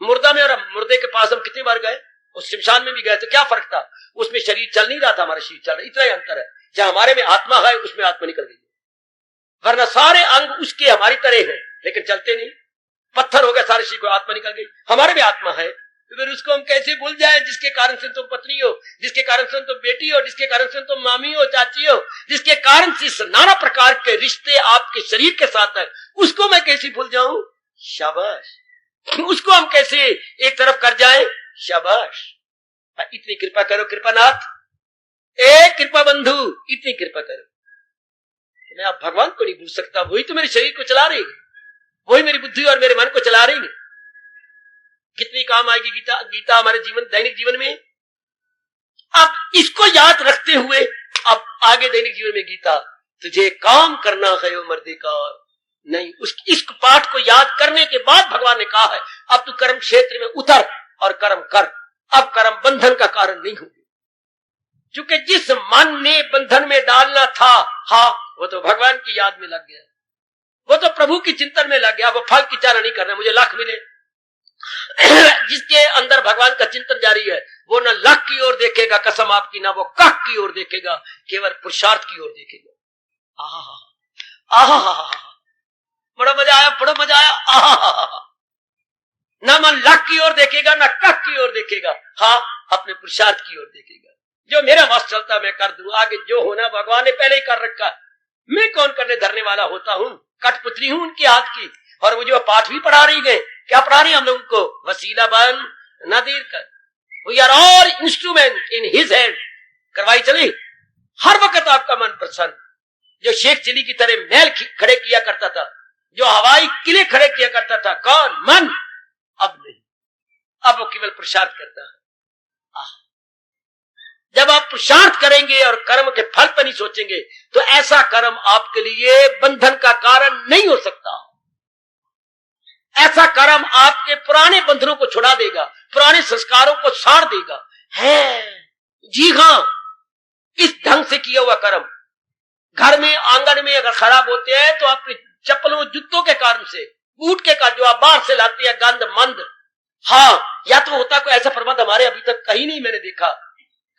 मुर्दा में, और मुर्दे के पास हम कितनी बार गए, उस शमशान में भी गए तो क्या फर्क था? उसमें शरीर चल नहीं रहा था, हमारा शरीर चल रहा, इतना ही अंतर है। जहां हमारे में आत्मा है उसमें आत्मा निकल गई, वरना सारे अंग उसके हमारी तरह है लेकिन चलते नहीं। पत्थर हो गया सारे शरीर को, आत्मा निकल गई। हमारे में आत्मा है तो फिर उसको हम कैसे भूल जाए, जिसके कारण से तुम पत्नी हो, जिसके कारण से तुम बेटी हो, जिसके कारण से तुम मामी हो, चाची हो, जिसके कारण से नाना प्रकार के रिश्ते आपके शरीर के साथ है, उसको मैं कैसे भूल जाऊं? शाबाश। उसको हम कैसे एक तरफ कर जाएं? शाबाश। इतनी कृपा करो कृपानाथ, एक कृपा बंधु, इतनी कृपा करो। मैं आप भगवान को नहीं भूल सकता, वही तो मेरे शरीर को चला रही है, वही मेरी बुद्धि और मेरे मन को चला रही है। कितनी काम आएगी गीता, गीता हमारे जीवन, दैनिक जीवन में। अब इसको याद रखते हुए अब आगे दैनिक जीवन में गीता, तुझे काम करना है ओ मर्दे का नहीं, इस पाठ को याद करने के बाद भगवान ने कहा है अब तू कर्म क्षेत्र में उतर और कर्म कर। अब कर्म बंधन का कारण नहीं होगी, क्योंकि जिस मन ने बंधन में डालना था, हाँ वो तो भगवान की याद में लग गया, वो तो प्रभु की चिंतन में लग गया, वो फल की चारा नहीं करना मुझे लाख मिले। जिसके अंदर भगवान का चिंतन जारी है वो न लाख की ओर देखेगा कसम आपकी, ना वो काक की ओर देखेगा, केवल पुरुषार्थ की ओर देखेगा। आहा, बड़ा मजा आया, बड़ा मजा आया। आहा, ना मन लाख की ओर देखेगा ना काक की ओर देखेगा, हाँ अपने पुरुषार्थ की ओर देखेगा। जो मेरा वास चलता मैं कर दूं, आगे जो होना भगवान ने पहले ही कर रखा, मैं कौन करने धरने वाला होता हूं, कठपुतली हूं उनके हाथ की। और मुझे वो पाठ भी पढ़ा रही गए, क्या पढ़ा रही हम लोगों को? वसीला बन न देर कर, we are all instrument in his hand. करवाई चली हर वक्त आपका मन प्रसन्न, जो शेख चिली की तरह महल खड़े किया करता था, जो हवाई किले खड़े किया करता था, कौन? मन। अब नहीं, अब वो केवल पुरुषार्थ करता है। जब आप पुरुषार्थ करेंगे और कर्म के फल पर नहीं सोचेंगे तो ऐसा कर्म आपके लिए बंधन का कारण नहीं हो सकता। ऐसा कर्म आपके पुराने बंधनों को छुड़ा देगा, पुराने संस्कारों को साड़ देगा। है जी हाँ, इस ढंग से किया हुआ कर्म घर में आंगन में अगर खराब होते हैं तो अपने चप्पलों जूतों के कारण से, बूट के कारण जो आप बाहर से लाते हैं गंद मंद, हाँ या तो होता कोई ऐसा प्रबंध हमारे अभी तक कहीं नहीं मैंने देखा,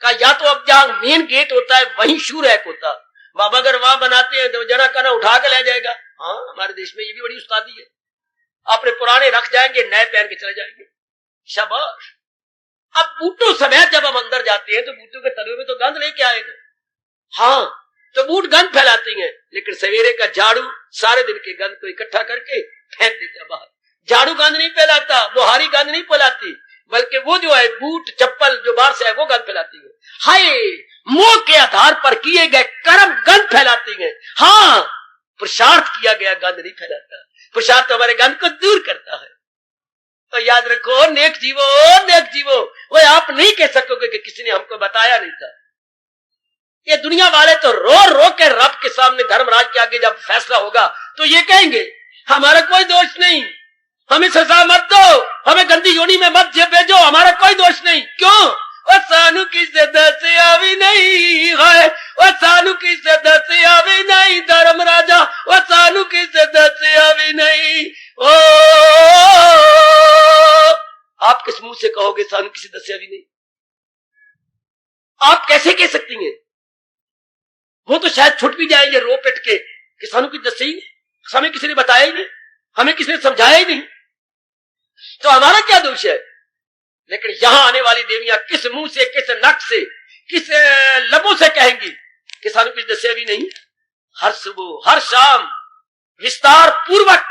कहा या तो अब जहां मेन गेट होता है वहीं शू रैक होता, बाबा अगर वहां बनाते हैं तो जना कना उठा के ले जाएगा। हाँ, हमारे देश में ये भी बड़ी उस्तादी है, अपने पुराने रख जाएंगे, नए पहन के चले जाएंगे, शाबाश। अब बूटों समेत जब हम अंदर जाते हैं तो बूटों के तलवे में तो गंध लेके आएगा। हाँ, तो बूट गंध फैलाती हैं, लेकिन सवेरे का झाड़ू सारे दिन के गंध को इकट्ठा करके फेंक देता है बाहर। झाड़ू गंध नहीं फैलाता, बुहारी गंध नहीं फैलाती, बल्कि वो जो है बूट चप्पल जो बाहर से है वो गंध फैलाती है। हाय, मोह के आधार पर किए गए कर्म गंध फैलाती है। हाँ, पुरुषार्थ किया गया गंध नहीं फैलाता, पुरुषार्थ हमारे गंध को दूर करता है। तो याद रखो, नेक जीवो, नेक जीवो, वो आप नहीं कह सकोगे कि किसी ने हमको बताया नहीं था। ये दुनिया वाले तो रो रो के रब के सामने धर्मराज के आगे जब फैसला होगा तो ये कहेंगे हमारा कोई दोष नहीं, हमें सजा मत दो, हमें गंदी योनि में मत भेजो, हमारा कोई दोष नहीं। क्यों? वो सानू की सदस्य भी नहीं है, वो सानू की सदस्य भी नहीं, धर्मराजा वो सानू की सदस्य भी नहीं। ओ आप किस मुंह से कहोगे सानू की सदस्य भी नहीं? आप कैसे कह सकती हैं? वो तो शायद छुट भी जाएंगे रो पिट के कि सानू की दस्य ही नहीं, हमें किसी ने बताया ही नहीं, हमें किसी ने समझाया ही नहीं, तो हमारा क्या दोष है? लेकिन यहां आने वाली देवियां किस मुंह से, किस नक से, किस लबों से कहेंगी कि सानू की दस्य भी नहीं? हर सुबह हर शाम विस्तार पूर्वक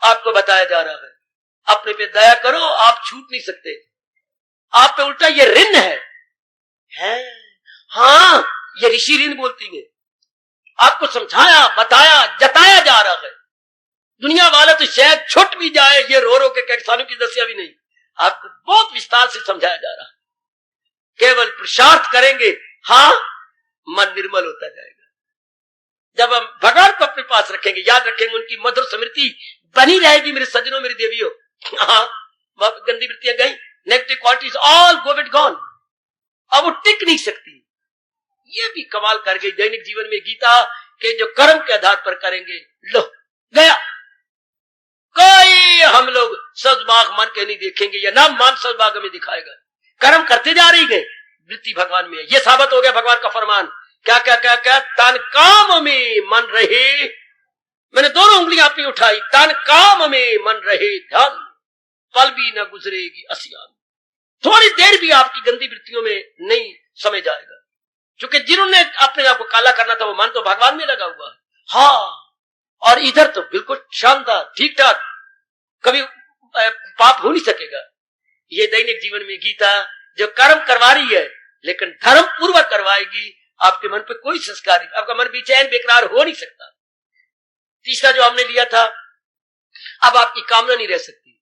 आपको बताया जा रहा है, अपने पे दया करो, आप छूट नहीं सकते, आप पे उल्टा ये ऋण है? हाँ, ये ऋषि ऋण बोलती है। आपको समझाया, बताया, जताया जा रहा है। दुनिया वाले तो शायद छुट भी जाए ये रो रो के सानू की दस्य भी नहीं, आपको बहुत विस्तार से समझाया जा रहा है। केवल पुरुषार्थ करेंगे, हाँ, मन निर्मल होता जाएगा। जब हम भगवान को अपने पास रखेंगे, याद रखेंगे, उनकी मधुर स्मृति बनी रहेगी। मेरे सज्जनों, मेरी देवियों, हाँ, गंदी वृत्तियां गई, negative qualities all go it gone, अब वो टिक नहीं सकती। ये भी कमाल कर गई दैनिक जीवन में गीता के जो कर्म के आधार पर करेंगे, लो गया, कोई हम लोग सजबाग मन के नहीं देखेंगे, या नाम मान सजबाग में दिखाएगा। कर्म करते जा रही गए, वृत्ति भगवान में है। ये साबित हो गया भगवान का फरमान, क्या क्या क्या क्या, तन काम में मन रहे, मैंने दोनों उंगलियां अपनी उठाई, तन काम में मन रहे ध्यान, पल भी न गुजरेगी असियान। थोड़ी देर भी आपकी गंदी वृत्तियों में नहीं समय जाएगा, क्योंकि जिन्होंने अपने आप को काला करना था वो मन तो भगवान में लगा हुआ है। हाँ, और इधर तो बिल्कुल शानदार ठीक ठाक, कभी पाप हो नहीं सकेगा। ये दैनिक जीवन में गीता जो कर्म करवा रही है, लेकिन धर्म पूर्वक करवाएगी, आपके मन पे कोई संस्कार नहीं, आपका मन बेचैन बेकरार हो नहीं सकता। तीसरा जो हमने लिया था, अब आपकी कामना नहीं रह सकती,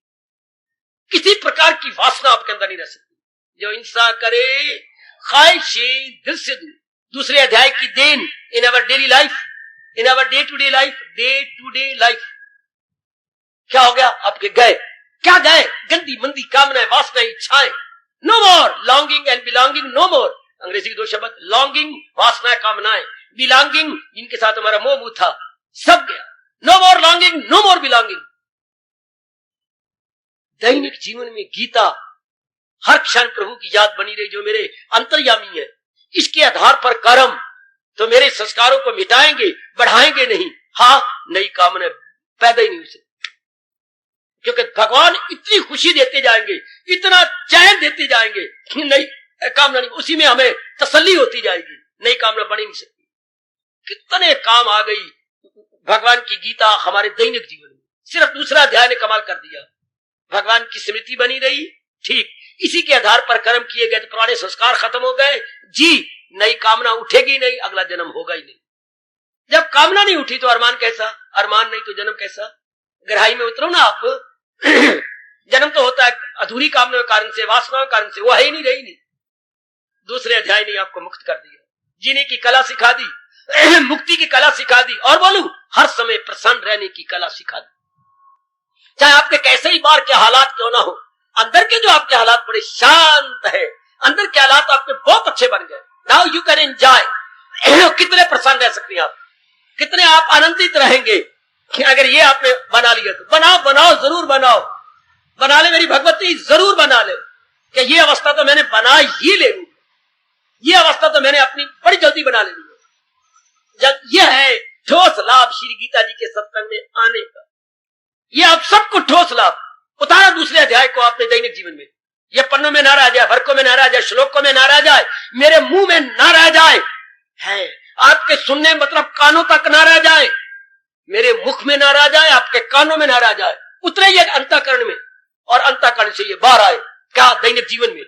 किसी प्रकार की वासना आपके अंदर नहीं रह सकती। जो इंसान करे ख्वाहिशे दिल से दूर। दूसरे अध्याय की देन in our daily life, in our day to day life, day to day life क्या हो गया? आपके गए, क्या गए? गंदी मंदी कामनाएं, वासनाएं, इच्छाएं। No more longing and belonging, no more. अंग्रेजी के दो शब्द, लॉन्गिंग वासनाएं कामनाएं, बिलोंगिंग इनके साथ हमारा मोह मुह था, सब गया। नो मोर लॉन्गिंग, नो मोर बिलोंगिंग। दैनिक जीवन में गीता हर क्षण प्रभु की याद बनी रही, जो मेरे अंतर्यामी है। इसके आधार पर कर्म तो मेरे संस्कारों को मिटाएंगे, बढ़ाएंगे नहीं। हाँ, नई कामना पैदा ही नहीं हो सकती, क्योंकि भगवान इतनी खुशी देते जाएंगे, इतना चैन देते जाएंगे, नई कामना नहीं, उसी में हमें तसल्ली होती जाएगी, नई कामना बन ही नहीं सकती। कितने काम आ गई भगवान की गीता हमारे दैनिक जीवन में। सिर्फ दूसरा अध्याय ने कमाल कर दिया, भगवान की स्मृति बनी रही, ठीक, इसी के आधार पर कर्म किए गए तो पुराने संस्कार खत्म हो गए जी, नई कामना उठेगी नहीं, अगला जन्म होगा ही नहीं। जब कामना नहीं उठी तो अरमान कैसा? अरमान नहीं तो जन्म कैसा? गहराई में उतरो ना आप। जन्म तो होता है अधूरी कामना के कारण से, वासना के कारण से, वो है ही नहीं, रही नहीं। दूसरे अध्याय ने आपको मुक्त कर दिया, जीने की कला सिखा दी, मुक्ति की कला सिखा दी, और बोलूं हर समय प्रसन्न रहने की कला सिखा दी। चाहे आपके कैसे ही बार के हालात क्यों ना हो, अंदर के जो आपके हालात बड़े शांत है, अंदर के हालात आपके बहुत अच्छे बन गए। Now you can enjoy. कितने प्रसन्न रह सकते हैं आप, कितने आप आनंदित रहेंगे कि अगर ये आपने बना लिया तो। बनाओ बनाओ, जरूर बनाओ, बना ले मेरी भगवती, जरूर बना ले कि ये अवस्था तो मैंने बना ही ले लूं, ये अवस्था तो मैंने अपनी बड़ी जल्दी बना लेनी है। जब यह है ठोस लाभ श्री गीता जी के सत्संग में आने का, ये आप सबको ठोस लाभ उतारा दूसरे अध्याय को अपने दैनिक जीवन में। ये पन्नों में ना रह जाए, वर्कों में ना रह जाए, श्लोकों में ना रह जाए, मेरे मुंह में ना रह जाए, है आपके सुनने मतलब कानों तक ना रह जाए, मेरे मुख में ना रह जाए, आपके कानों में ना रह जाए, उतरे ये अंतःकरण में और अंतःकरण से ये बाहर आए क्या दैनिक जीवन में,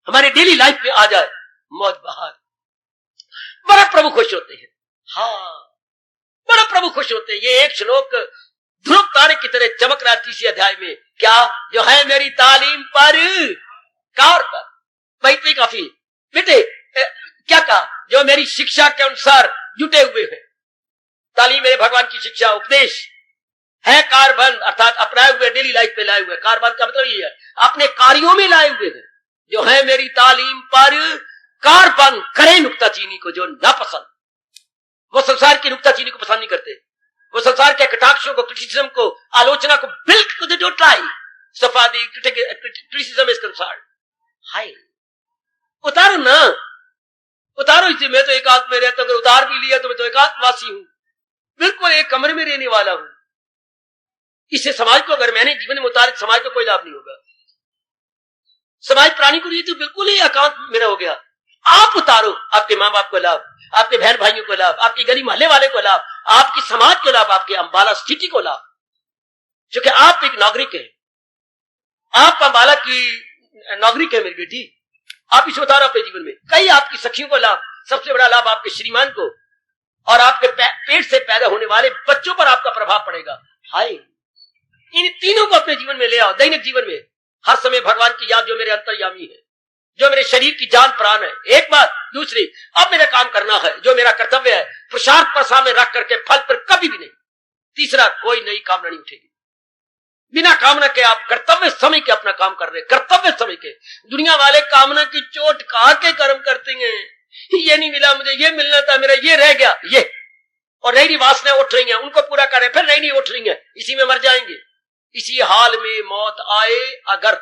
हमारे डेली लाइफ में आ जाए, मौज बहार। बड़ा प्रभु खुश होते हैं। हाँ, बड़ा प्रभु खुश होते हैं। ये एक श्लोक ध्रुव तारे की तरह चमक रहा 30 अध्याय में, क्या जो है मेरी तालीम पर कार पर बैठे काफी बेटे, क्या कहा, जो मेरी शिक्षा के अनुसार जुटे हुए हैं। तालीम मेरे भगवान की शिक्षा उपदेश है कारबंद, अर्थात अपनाए हुए डेली लाइफ पे लाए हुए। कारबंद का मतलब ये है अपने कार्यों में लाए हुए हैं। जो है मेरी तालीम पर कारबंद करे नुक्ताचीनी को जो ना पसंद, वो संसार की नुक्ताचीनी को पसंद नहीं करते, वो संसार के कटाक्षों को, क्रिटिसिज्म को, आलोचना को बिल्कुल जो ट्राई सफादी क्रिटिसिज्म इज कंसर्न। हाय उतारो ना, उतारो इसे। मैं तो एकांत में रहता हूं, अगर उतार भी लिया तो मैं तो एकांतवासी हूं, बिल्कुल एक कमरे में रहने वाला हूं। इससे समाज को अगर मैंने जीवन में उतारे, समाज को कोई लाभ नहीं होगा। समाज प्राणी को लिए तो बिल्कुल ही एकांत मेरा हो गया। आप उतारो, आपके माँ बाप को लाभ, आपके बहन भाइयों को लाभ, आपकी गली मोहल्ले वाले को लाभ, आपकी समाज को लाभ, आपके अंबाला स्थिति को लाभ, क्योंकि आप एक नागरिक हैं। आप अंबाला की नागरिक है मेरी बेटी, आप इसे उतारो अपने जीवन में। कई आपकी सखियों को लाभ, सबसे बड़ा लाभ आपके श्रीमान को और आपके पेट से पैदा होने वाले बच्चों पर आपका प्रभाव पड़ेगा। हाय, इन तीनों को अपने जीवन में ले आओ। दैनिक जीवन में हर समय भगवान की याद, जो मेरे अंतर्यामी है, जो मेरे शरीर की जान प्राण है। एक बात। दूसरी, अब मेरा काम करना है, जो मेरा कर्तव्य है, पुरुषार्थ पर सामने रख करके फल पर कभी भी नहीं। तीसरा, कोई नई कामना नहीं उठेगी। बिना कामना के आप कर्तव्य समय के अपना काम कर रहे, कर्तव्य समय के। दुनिया वाले कामना की चोट खा के कर्म करते हैं। ये नहीं मिला मुझे, ये मिलना था, मेरा ये रह गया, ये, और नई नई वासनाएं उठ रही हैं, उनको पूरा करें, फिर नई नई उठ रही हैं, इसी में मर जाएंगे। इसी हाल में मौत आए अगर,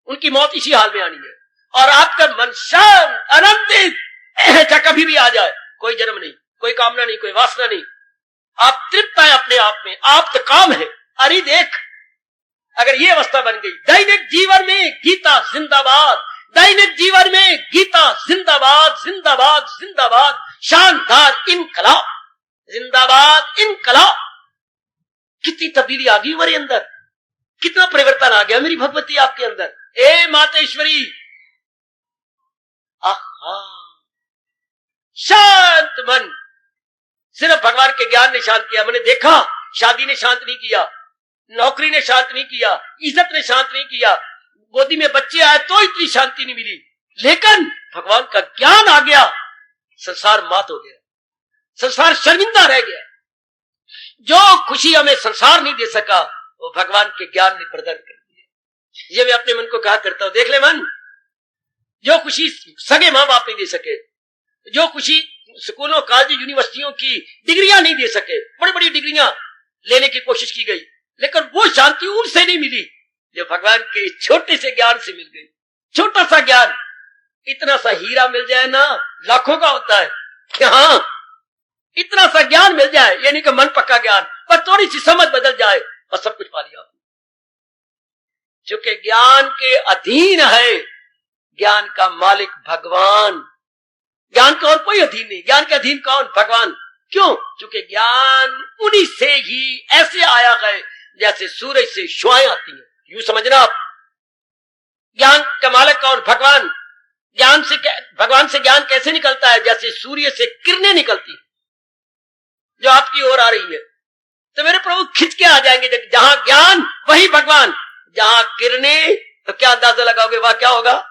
उनकी मौत इसी हाल में आनी है। और आपका मन शांत आनंदित चाहे कभी भी आ जाए, कोई जन्म नहीं, कोई कामना नहीं, कोई वासना नहीं, आप तृप्त है अपने आप में, आप तो काम है। अरे देख, अगर ये अवस्था बन गई, दैनिक जीवन में गीता जिंदाबाद, दैनिक जीवन में गीता जिंदाबाद, जिंदाबाद, जिंदाबाद, शानदार इनकलाब, जिंदाबाद इनकलाब। कितनी तब्दीली आ गई हमारे अंदर, कितना परिवर्तन आ गया मेरी भगवती आपके अंदर। ए मातेश्वरी, आहा, शांत मन। सिर्फ भगवान के ज्ञान ने शांत किया। मैंने देखा, शादी ने शांत नहीं किया, नौकरी ने शांत नहीं किया, इज्जत ने शांत नहीं किया, गोदी में बच्चे आए तो इतनी शांति नहीं मिली, लेकिन भगवान का ज्ञान आ गया, संसार मात हो गया, संसार शर्मिंदा रह गया। जो खुशी हमें संसार नहीं दे सका, वो भगवान के ज्ञान ने प्रदान कर दिया। ये मैं अपने मन को कहा करता हूं, देख ले मन, जो खुशी सगे मां बाप नहीं दे सके, जो खुशी स्कूलों, कॉलेज, यूनिवर्सिटियों की डिग्रियां नहीं दे सके, बड़ी बड़ी डिग्रियां लेने की कोशिश की गई, लेकिन वो शांति उनसे नहीं मिली जो भगवान के छोटे से ज्ञान से मिल गई। छोटा सा ज्ञान, इतना सा हीरा मिल जाए ना, लाखों का होता है। हाँ, इतना सा ज्ञान मिल जाए, यानी कि मन पक्का ज्ञान, पर थोड़ी सी समझ बदल जाए और सब कुछ पा लिया। क्योंकि ज्ञान के अधीन है, ज्ञान का मालिक भगवान, ज्ञान का और कोई अधीन नहीं। ज्ञान के अधीन कौन? भगवान। क्यों? क्योंकि ज्ञान उन्हीं से ही ऐसे आया है जैसे सूरज से शुआएं आती हैं, यूं समझना आप। ज्ञान का मालिक कौन? भगवान। ज्ञान से, भगवान से ज्ञान कैसे निकलता है? जैसे सूर्य से किरणें निकलती जो आपकी ओर आ रही है, तो मेरे प्रभु खिंच के आ जाएंगे। जहां ज्ञान वही भगवान, जहां किरणें, तो क्या अंदाजा लगाओगे वह क्या होगा?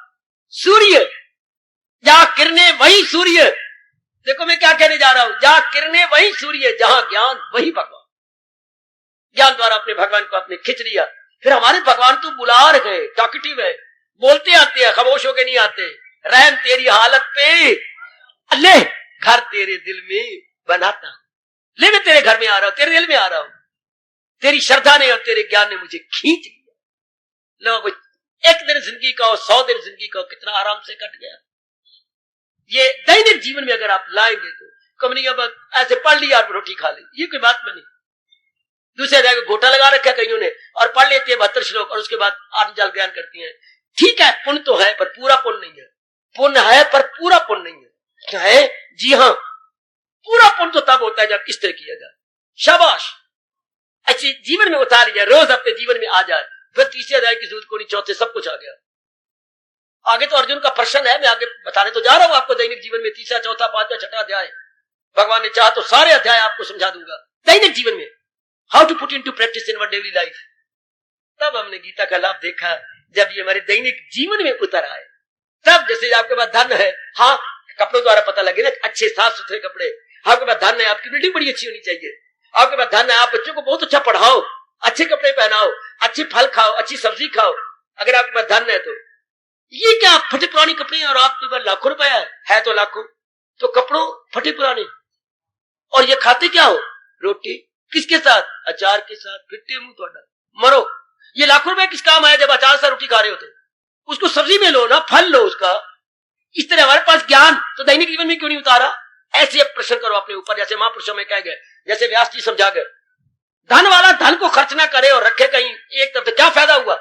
सूर्य। जहां किरणें वही सूर्य। देखो मैं क्या कहने जा रहा हूं, जहां किरणें वही सूर्य, जहां ज्ञान वही भगवान। ज्ञान द्वारा अपने भगवान को अपने खिंच लिया। फिर हमारे भगवान तो बुलार है, टॉकेटिव है, बोलते आते हैं, खामोश होके नहीं आते। रहम तेरी हालत पे, ले घर तेरे दिल में बनाता, ले मैं तेरे घर में आ रहा हूं, तेरे दिल में आ रहा हूं। तेरी श्रद्धा ने और तेरे ज्ञान ने मुझे खींच लिया। लोगों, एक दिन जिंदगी का हो, 100 दिन जिंदगी का हो, कितना आराम से कट गया। ये दैनिक जीवन में अगर आप लाएंगे तो कंपनी अब ऐसे पढ़ लिया और रोटी खा ली, ये कोई बात बनी। दूसरे अध्याय को घोटा लगा रखा कईयों ने और पढ़ लेते हैं 72 श्लोक और उसके बाद आत्मजाल ज्ञान करती हैं। ठीक है, पुण्य तो है पर पूरा पुण्य नहीं है, पुण्य है पर पूरा पुण्य नहीं है। क्या है? जी हाँ, पूरा पुण्य तो तब होता है जब इस तरह किया जाए। शाबाश, अच्छी जीवन में उतार जाए, रोज अपने जीवन में आ जाए। फिर तीसरे अध्याय की जरूरत को नहीं, चौथे सब कुछ आ गया। आगे तो अर्जुन का प्रश्न है, मैं आगे बताने तो जा रहा हूं आपको। दैनिक जीवन में तीसरा, चौथा, पांचवा, छठा अध्याय, भगवान ने चाहा तो सारे अध्याय आपको समझा दूंगा। दैनिक जीवन में how to put into practice in our daily life. तब हमने गीता का लाभ देखा जब ये हमारे दैनिक जीवन में उतर आए। तब जैसे आपके पास धन है, हाँ कपड़ों द्वारा पता लगे ना, अच्छे साफ सुथरे कपड़े। आपके पास धन है, आपकी बिल्डिंग बड़ी अच्छी होनी चाहिए। आपके पास धन है, आप बच्चों को बहुत अच्छा पढ़ाओ, अच्छे कपड़े पहनाओ, अच्छे फल खाओ, अच्छी सब्जी खाओ। अगर आपके पास धन है तो ये क्या फटे पुराने कपड़े हैं और आपके पास लाखों रुपया है तो लाखों, तो कपड़ों फटे पुराने। और ये खाते क्या हो? रोटी। किसके साथ? अचार के साथ। फिट्टे मुंह थोड़ा मरो। ये लाखों रुपए किस काम आया जब अचार से रोटी खा रहे हो? तो उसको सब्जी में लो ना, फल लो उसका। इस तरह हमारे पास ज्ञान तो दैनिक जीवन में क्यों नहीं उतारा? ऐसे प्रश्न करो अपने ऊपर, जैसे महापुरुषों में कह गए, जैसे व्यास जी समझा गए। धन वाला धन को खर्च ना करे और रखे कहीं एक तरफ, तो क्या फायदा हुआ?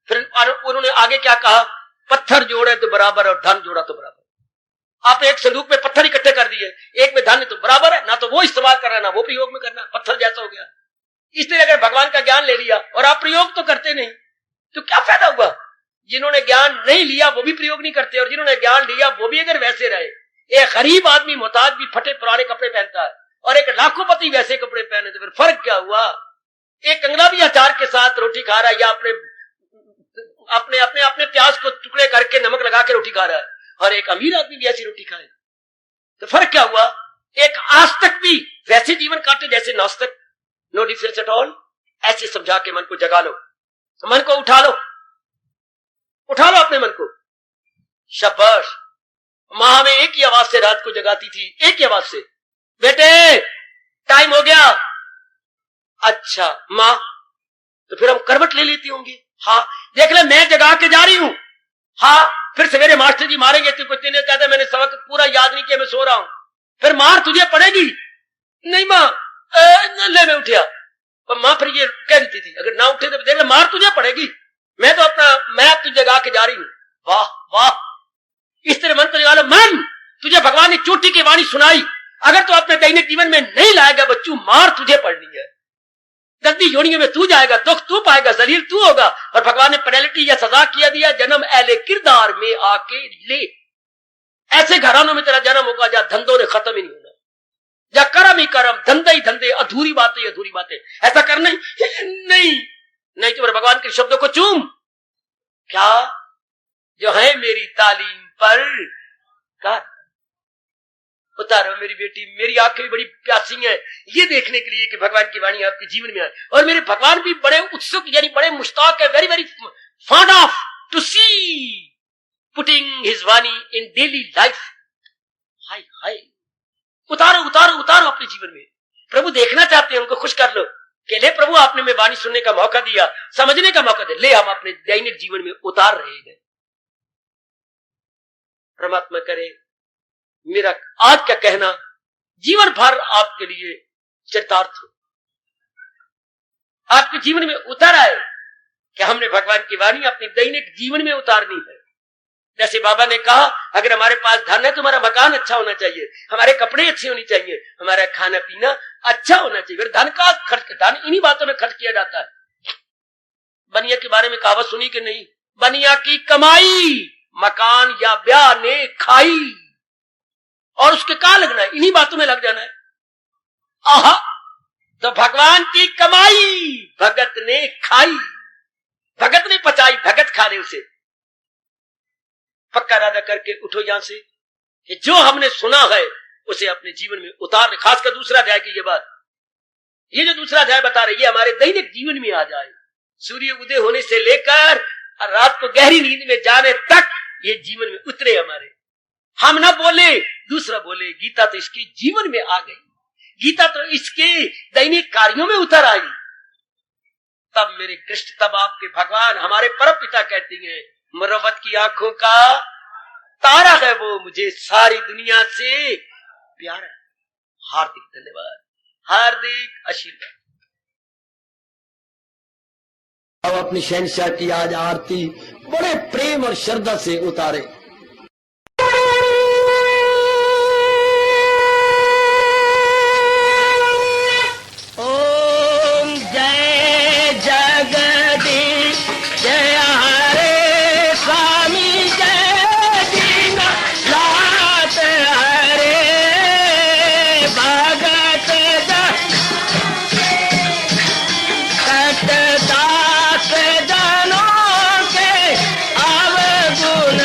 फिर उन्होंने आगे क्या कहा? पत्थर जोड़े तो बराबर और धन जोड़ा तो बराबर। आप एक संदूक में पत्थर इकट्ठे कर दिए, एक में धन, तो बराबर है ना, तो वो इस्तेमाल करना ना वो प्रयोग में करना, पत्थर जैसा हो गया। इसलिए अगर भगवान का ज्ञान ले लिया और आप प्रयोग तो करते नहीं, तो क्या फायदा हुआ? जिन्होंने ज्ञान नहीं लिया वो भी प्रयोग नहीं करते, और जिन्होंने ज्ञान लिया वो भी अगर वैसे रहे। एक गरीब आदमी मोहताज भी फटे पुराने कपड़े पहनता है और एक लाखोपति वैसे कपड़े पहने, तो फिर फर्क क्या हुआ? एक कंगला भी अचार के साथ रोटी खा रहा है, या अपने अपने अपने प्याज को टुकड़े करके नमक लगा के रोटी खा रहा है, और एक अमीर आदमी भी ऐसी रोटी खाए, तो फर्क क्या हुआ? एक आस्तिक भी वैसे जीवन काटे जैसे नास्तिक, नो डिफरेंस एट ऑल। ऐसे समझा के मन को जगा लो, मन को उठा लो अपने मन को। शाबाश। मां हमें एक ही आवाज से रात को जगाती थी, एक ही आवाज से, बेटे टाइम हो गया। अच्छा मां, तो फिर हम करवट ले लेती होंगी। हाँ देख ले, मैं जगा के जा रही हूं। हाँ फिर सवेरे मास्टर जी मारेंगे, तुझको तेने कहता मैंने सबक पूरा याद नहीं किया, मैं सो रहा हूं। फिर मार तुझे पड़ेगी। नहीं मां, ले मैं उठिया। पर मां फिर ये कह देती थी, अगर ना उठे तो देख ले मार तुझे पड़ेगी, मैं अब तुझे जगा के जा रही हूं। वाह वाह, इस तरह मन को जगा लो। मन, तुझे भगवान ने चोटी की वाणी सुनाई, अगर तू अपने दैनिक जीवन में नहीं लाएगा बच्चों, मार तुझे पड़नी है। गंदी योनियों में तू जाएगा, दुख तू पाएगा, शरीर तू होगा। और भगवान ने पेनल्टी या सजा किया दिया, जन्म ऐले किरदार में आके ले। ऐसे घरानों में तेरा जन्म होगा जहां धंधों ने खत्म ही नहीं होना, जहां कर्म ही कर्म, धंधे ही धंधे, अधूरी बातें अधूरी बातें। ऐसा करना नहीं तो भगवान के शब्दों को चूम। क्या जो है मेरी तालीम पर कर उतारो मेरी बेटी। मेरी आंखें भी बड़ी प्यासी हैं ये देखने के लिए कि भगवान की वाणी आपके जीवन में आए, और मेरे भगवान भी बड़े उत्सुक यानी बड़े मुश्ताक है, very very fond of to see putting his वाणी इन डेली लाइफ। हाय हाय, उतारो उतारो उतारो अपने जीवन में। प्रभु देखना चाहते हैं, उनको खुश कर लो कि ले प्रभु आपने में वाणी सुनने का मौका दिया, समझने का मौका दे, ले हम अपने दैनिक जीवन में उतार रहे हैं। परमात्मा करे मेरा आज का कहना जीवन भर आपके लिए चरितार्थ हो, आपके जीवन में उतर आए कि हमने भगवान की वाणी अपने दैनिक जीवन में उतारनी है। जैसे बाबा ने कहा, अगर हमारे पास धन है तो हमारा मकान अच्छा होना चाहिए, हमारे कपड़े अच्छे होने चाहिए, हमारा खाना पीना अच्छा होना चाहिए। धन का खर्च, धन इन्हीं बातों में खर्च किया जाता है। बनिया के बारे में कहावत सुनी कि नहीं? बनिया की कमाई मकान या ब्याह ने खाई, और उसके कहा लगना है, इन्हीं बातों में लग जाना है। आहा, तो भगवान की कमाई भगत ने खाई, भगत ने पचाई, भगत खा ले उसे। पक्का इरादा करके उठो यहां से कि जो हमने सुना है उसे अपने जीवन में उतार। खासकर दूसरा अध्याय की ये बात, ये जो दूसरा अध्याय बता रहे, ये हमारे दैनिक जीवन में आ जाए। सूर्य उदय होने से लेकर रात को गहरी नींद में जाने तक ये जीवन में उतरे हमारे। हम ना बोले, दूसरा बोले। गीता तो इसके जीवन में आ गई, गीता तो इसके दैनिक कार्यों में उतर आई। तब मेरे कृष्ण, तब आपके भगवान हमारे परम पिता कहती हैं, मुरव्वत की आंखों का तारा है वो मुझे सारी दुनिया से प्यारा। हार्दिक धन्यवाद, हार्दिक आशीर्वाद। अब अपनी शहंशाह की आज आरती बड़े प्रेम और श्रद्धा से उतारे। ओम जय जगदीश जय हरे स्वामी जय दीना लात हरे भगत दास जनों के अवगुण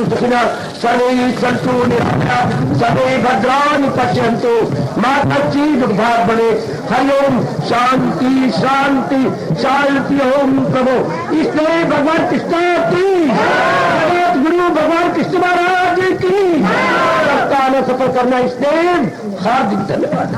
सुखिनः सर्वे सन्तु निरामया सर्वे भद्राणि पश्यन्तु मा कश्चित् दुःखात् भवेत्। हरि ओम शांति शांति शांति। ओम प्रभु इसलिए भगवान कृष्ण की जगत गुरु भगवान कृष्ण महाराज की सफल करना इसलिए हार्दिक धन्यवाद।